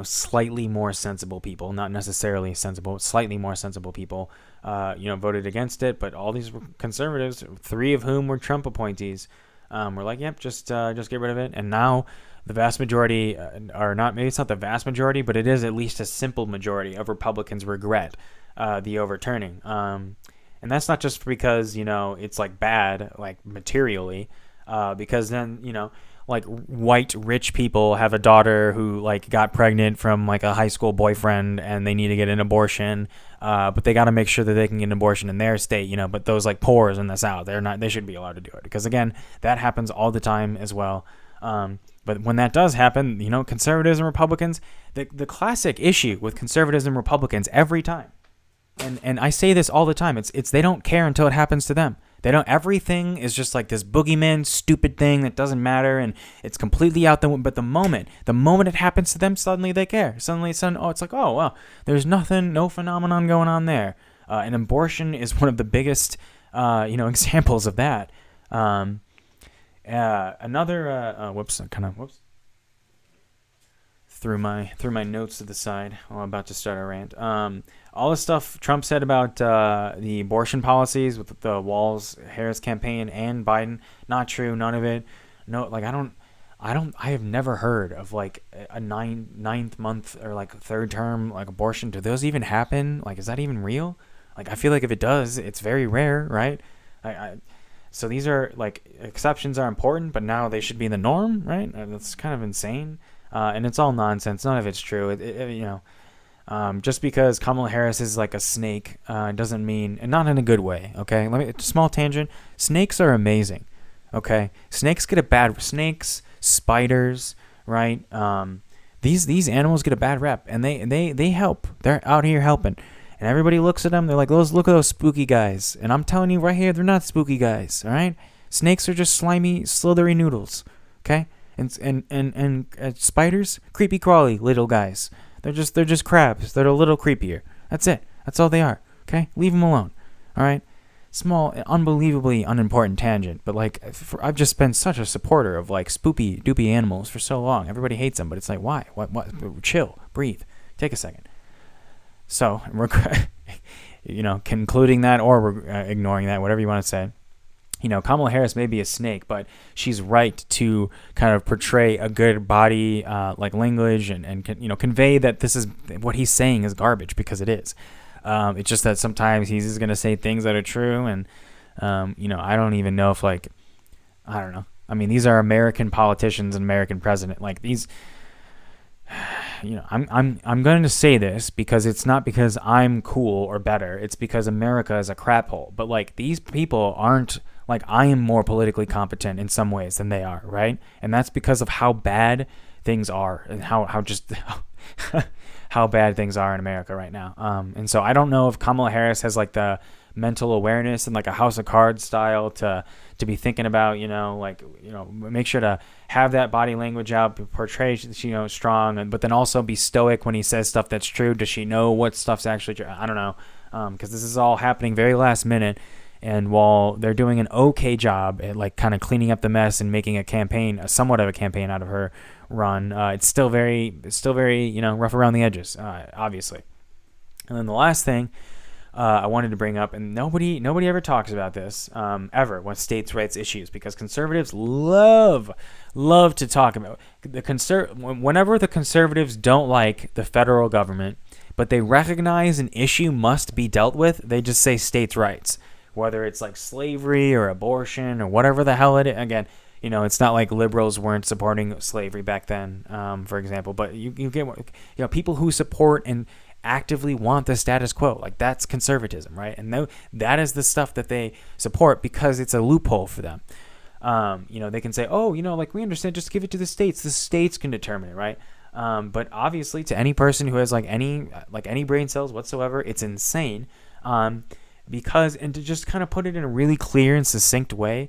Speaker 1: slightly more sensible people, not necessarily sensible, slightly more sensible people, voted against it. But all these conservatives, 3 of whom were Trump appointees, were like, yep, just get rid of it. And now the vast majority are not, maybe it's not the vast majority, but it is at least a simple majority of Republicans regret the overturning. And that's not just because, it's like bad, like materially, because then, like, white rich people have a daughter who, like, got pregnant from, like, a high school boyfriend and they need to get an abortion. But they got to make sure that they can get an abortion in their state, but those like poors in the South, they should be allowed to do it, because again, that happens all the time as well. But when that does happen, conservatives and Republicans, the classic issue with conservatives and Republicans every time, and I say this all the time, it's they don't care until it happens to them. They don't. Everything is just like this boogeyman, stupid thing that doesn't matter, and it's completely out the. But the moment it happens to them, suddenly they care. Suddenly, it's like, oh well, there's nothing, no phenomenon going on there. And abortion is one of the biggest, examples of that. Whoops, threw my notes to the side while I'm about to start a rant. All the stuff Trump said about the abortion policies with the Walz-Harris campaign and Biden, not true, none of it. No, like I have never heard of like a ninth month or like third term like abortion. Do those even happen? Like, is that even real? Like, I feel like if it does, it's very rare, right? So these are like exceptions are important, but now they should be the norm, right? That's kind of insane. And it's all nonsense. None of it's true. Just because Kamala Harris is like a snake doesn't mean, and not in a good way. Okay, small tangent. Snakes are amazing. Okay, snakes snakes, spiders, right? These animals get a bad rep, and they help. They're out here helping, and everybody looks at them. They're like, look at those spooky guys. And I'm telling you right here, they're not spooky guys. All right, snakes are just slimy, slithery noodles. Okay. And spiders, creepy crawly little guys. They're just crabs. They're a little creepier. That's it. That's all they are. Okay, leave them alone. All right. Small, unbelievably unimportant tangent, but like I've just been such a supporter of like spoopy doopy animals for so long. Everybody hates them, but it's like, why? What? Chill, breathe, take a second. So, concluding that or ignoring that, whatever you want to say. Kamala Harris may be a snake, but she's right to kind of portray a good body like language and convey that this is what he's saying is garbage, because it is. It's just that sometimes he's going to say things that are true, and I don't even know if I don't know. I mean, these are American politicians and American president. Like these, I'm going to say this because it's not because I'm cool or better. It's because America is a crap hole. But like these people aren't. Like, I am more politically competent in some ways than they are, right? And that's because of how bad things are and how just how bad things are in America right now. And so I don't know if Kamala Harris has like the mental awareness and like a House of Cards style to be thinking about, make sure to have that body language out, portray, strong, but then also be stoic when he says stuff that's true. Does she know what stuff's actually true? I don't know, because this is all happening very last minute. And while they're doing an okay job at like kind of cleaning up the mess and making somewhat of a campaign out of her run, it's still very, rough around the edges, obviously. And then the last thing I wanted to bring up, and nobody ever talks about this ever with states' rights issues, because conservatives love to talk about whenever the conservatives don't like the federal government, but they recognize an issue must be dealt with, they just say states' rights. Whether it's like slavery or abortion or whatever the hell it is. Again, it's not like liberals weren't supporting slavery back then, for example. But you get, people who support and actively want the status quo. Like, that's conservatism, right? And that is the stuff that they support because it's a loophole for them. They can say, oh, like, we understand, just give it to the states. The states can determine it, right? But obviously, to any person who has any brain cells whatsoever, it's insane. Because, and to just kind of put it in a really clear and succinct way,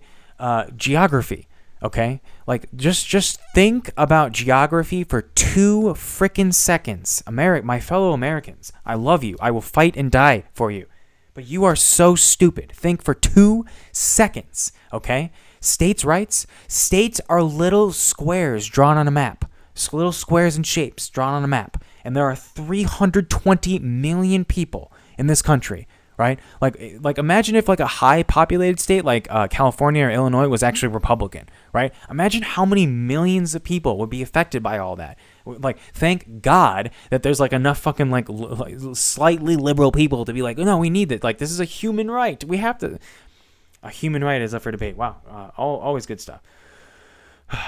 Speaker 1: geography, okay? Like, just think about geography for 2 frickin' seconds. My fellow Americans, I love you. I will fight and die for you. But you are so stupid. Think for 2 seconds, okay? States' rights? States are little squares drawn on a map. Little squares and shapes drawn on a map. And there are 320 million people in this country. Right? Like imagine if like a high populated state like California or Illinois was actually Republican, right? Imagine how many millions of people would be affected by all that. Like, thank God that there's like enough fucking like slightly liberal people to be like, no, we need it. Like, this is a human right. We have to. A human right is up for debate. Wow. Always good stuff.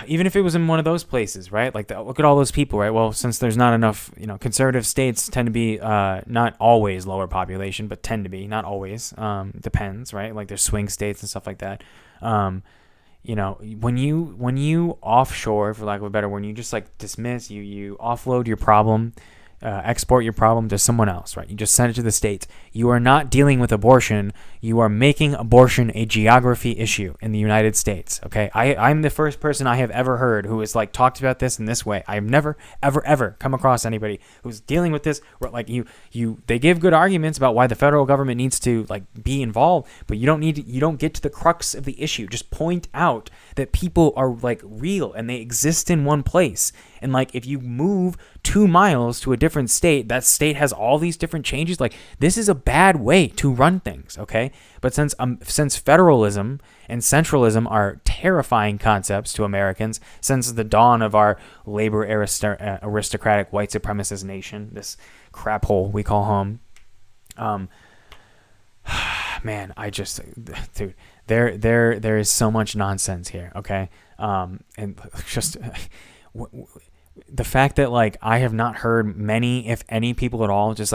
Speaker 1: even if it was in one of those places, right? Like, look at all those people, right? Well, since there's not enough, conservative states tend to be not always lower population, but tend to be, not always. Depends, right? Like, there's swing states and stuff like that. When you offshore, for lack of a better word, you just like dismiss, you offload your problem, export your problem to someone else, right? You just send it to the states. You are not dealing with abortion. You are making abortion a geography issue in the United States, okay? I'm the first person I have ever heard who has like talked about this in this way. I've never, ever come across anybody who's dealing with this. Like they give good arguments about why the federal government needs to like be involved, but you don't get to the crux of the issue. Just point out that people are like real and they exist in one place. And like, if you move 2 miles to a different state, that state has all these different changes. Like, this is a bad way to run things, okay? But since federalism and centralism are terrifying concepts to Americans since the dawn of our labor aristocratic white supremacist nation, this crap hole we call home, man, dude, there is so much nonsense here, okay? And just the fact that like I have not heard many, if any, people at all just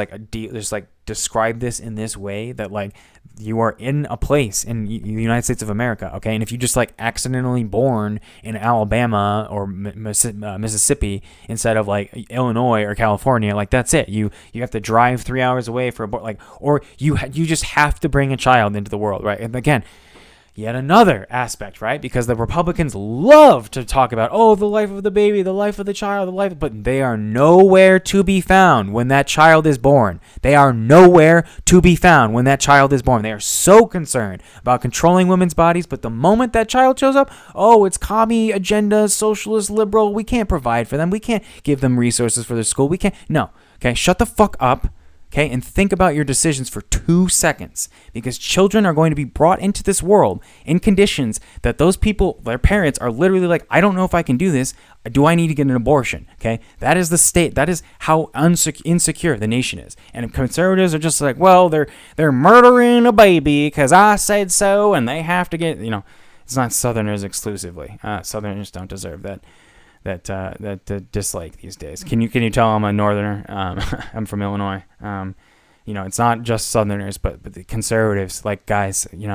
Speaker 1: describe this in this way, that like you are in a place in the United States of America, okay, and if you just like accidentally born in Alabama or Mississippi instead of like Illinois or California, like that's it. You have to drive 3 hours away for or you just have to bring a child into the world, right? And again, yet another aspect, right? Because the Republicans love to talk about, the life of the baby, the life of the child, but they are nowhere to be found when that child is born. They are nowhere to be found when that child is born. They are so concerned about controlling women's bodies, but the moment that child shows up, it's commie agenda, socialist, liberal, we can't provide for them. We can't give them resources for their school. We can't. No. Okay, shut the fuck up. Okay, and think about your decisions for 2 seconds, because children are going to be brought into this world in conditions that those people, their parents, are literally like, I don't know if I can do this. Do I need to get an abortion? Okay, that is the state. That is how insecure the nation is. And conservatives are just like, well, they're murdering a baby because I said so, and they have to get, it's not Southerners exclusively. Southerners don't deserve that dislike these days. Can you tell I'm a Northerner? I'm from Illinois. It's not just Southerners, but the conservatives. Like, guys, we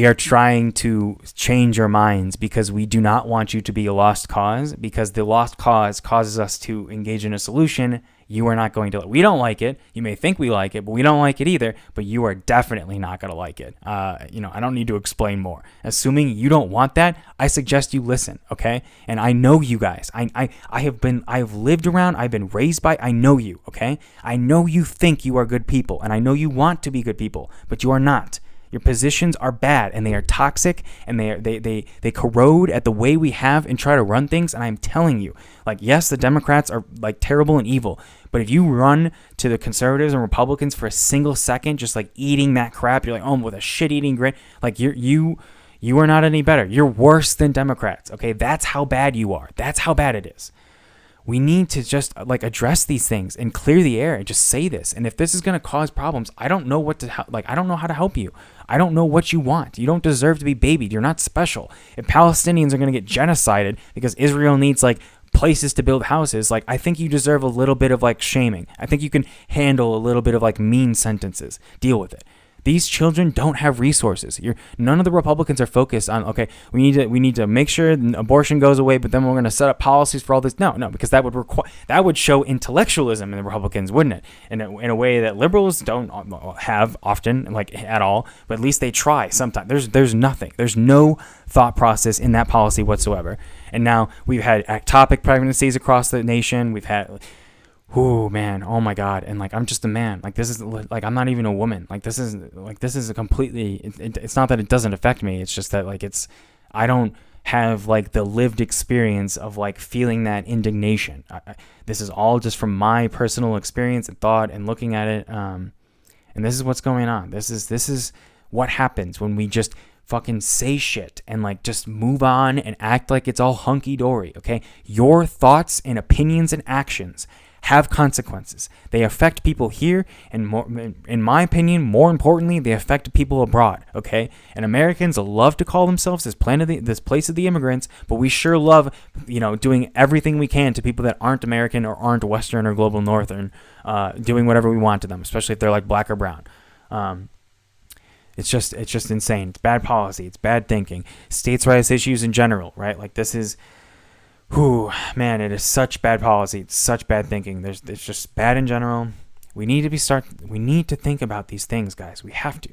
Speaker 1: are trying to change your minds because we do not want you to be a lost cause, because the lost cause causes us to engage in a solution you are not going to. We don't like it. You may think we like it, but we don't like it either. But you are definitely not going to like it. I don't need to explain more. Assuming you don't want that, I suggest you listen, okay? And I know you guys. I've lived around. I've been raised by. I know you, okay? I know you think you are good people, and I know you want to be good people, but you are not. Your positions are bad, and they are toxic, and they corrode at the way we have and try to run things. And I'm telling you, like, yes, the Democrats are like terrible and evil, but if you run to the conservatives and Republicans for a single second, just like eating that crap, you're like, with a shit-eating grin, like you are not any better. You're worse than Democrats. Okay, that's how bad you are. That's how bad it is. We need to just like address these things and clear the air and just say this. And if this is going to cause problems, I don't know I don't know how to help you. I don't know what you want. You don't deserve to be babied. You're not special. If Palestinians are going to get genocided because Israel needs like places to build houses, like I think you deserve a little bit of like shaming. I think you can handle a little bit of like mean sentences. Deal with it. These children don't have resources. None of the Republicans are focused on, okay, we need to make sure abortion goes away, but then we're going to set up policies for all this. No, because that would show intellectualism in the Republicans, wouldn't it? In a way that liberals don't have often, like at all, but at least they try sometimes. There's nothing. There's no thought process in that policy whatsoever. And now we've had ectopic pregnancies across the nation. We've had... Oh man, oh my God. And like, I'm just a man. Like, this is like, I'm not even a woman. Like, this is a completely, it's not that it doesn't affect me. It's just that like, I don't have like the lived experience of like feeling that indignation. This is all just from my personal experience and thought and looking at it. And this is what's going on. This is what happens when we just fucking say shit and like just move on and act like it's all hunky dory. Okay. Your thoughts and opinions and actions have consequences. They affect people here, and more, in my opinion, more importantly, they affect people abroad. Okay, and Americans love to call themselves this place of the immigrants, but we sure love, doing everything we can to people that aren't American or aren't Western or global Northern, doing whatever we want to them, especially if they're like black or brown. It's just insane. It's bad policy. It's bad thinking. States' rights issues in general, right? Like this is. Man, it is such bad policy. It's such bad thinking. It's just bad in general. We need to think about these things, guys. We have to.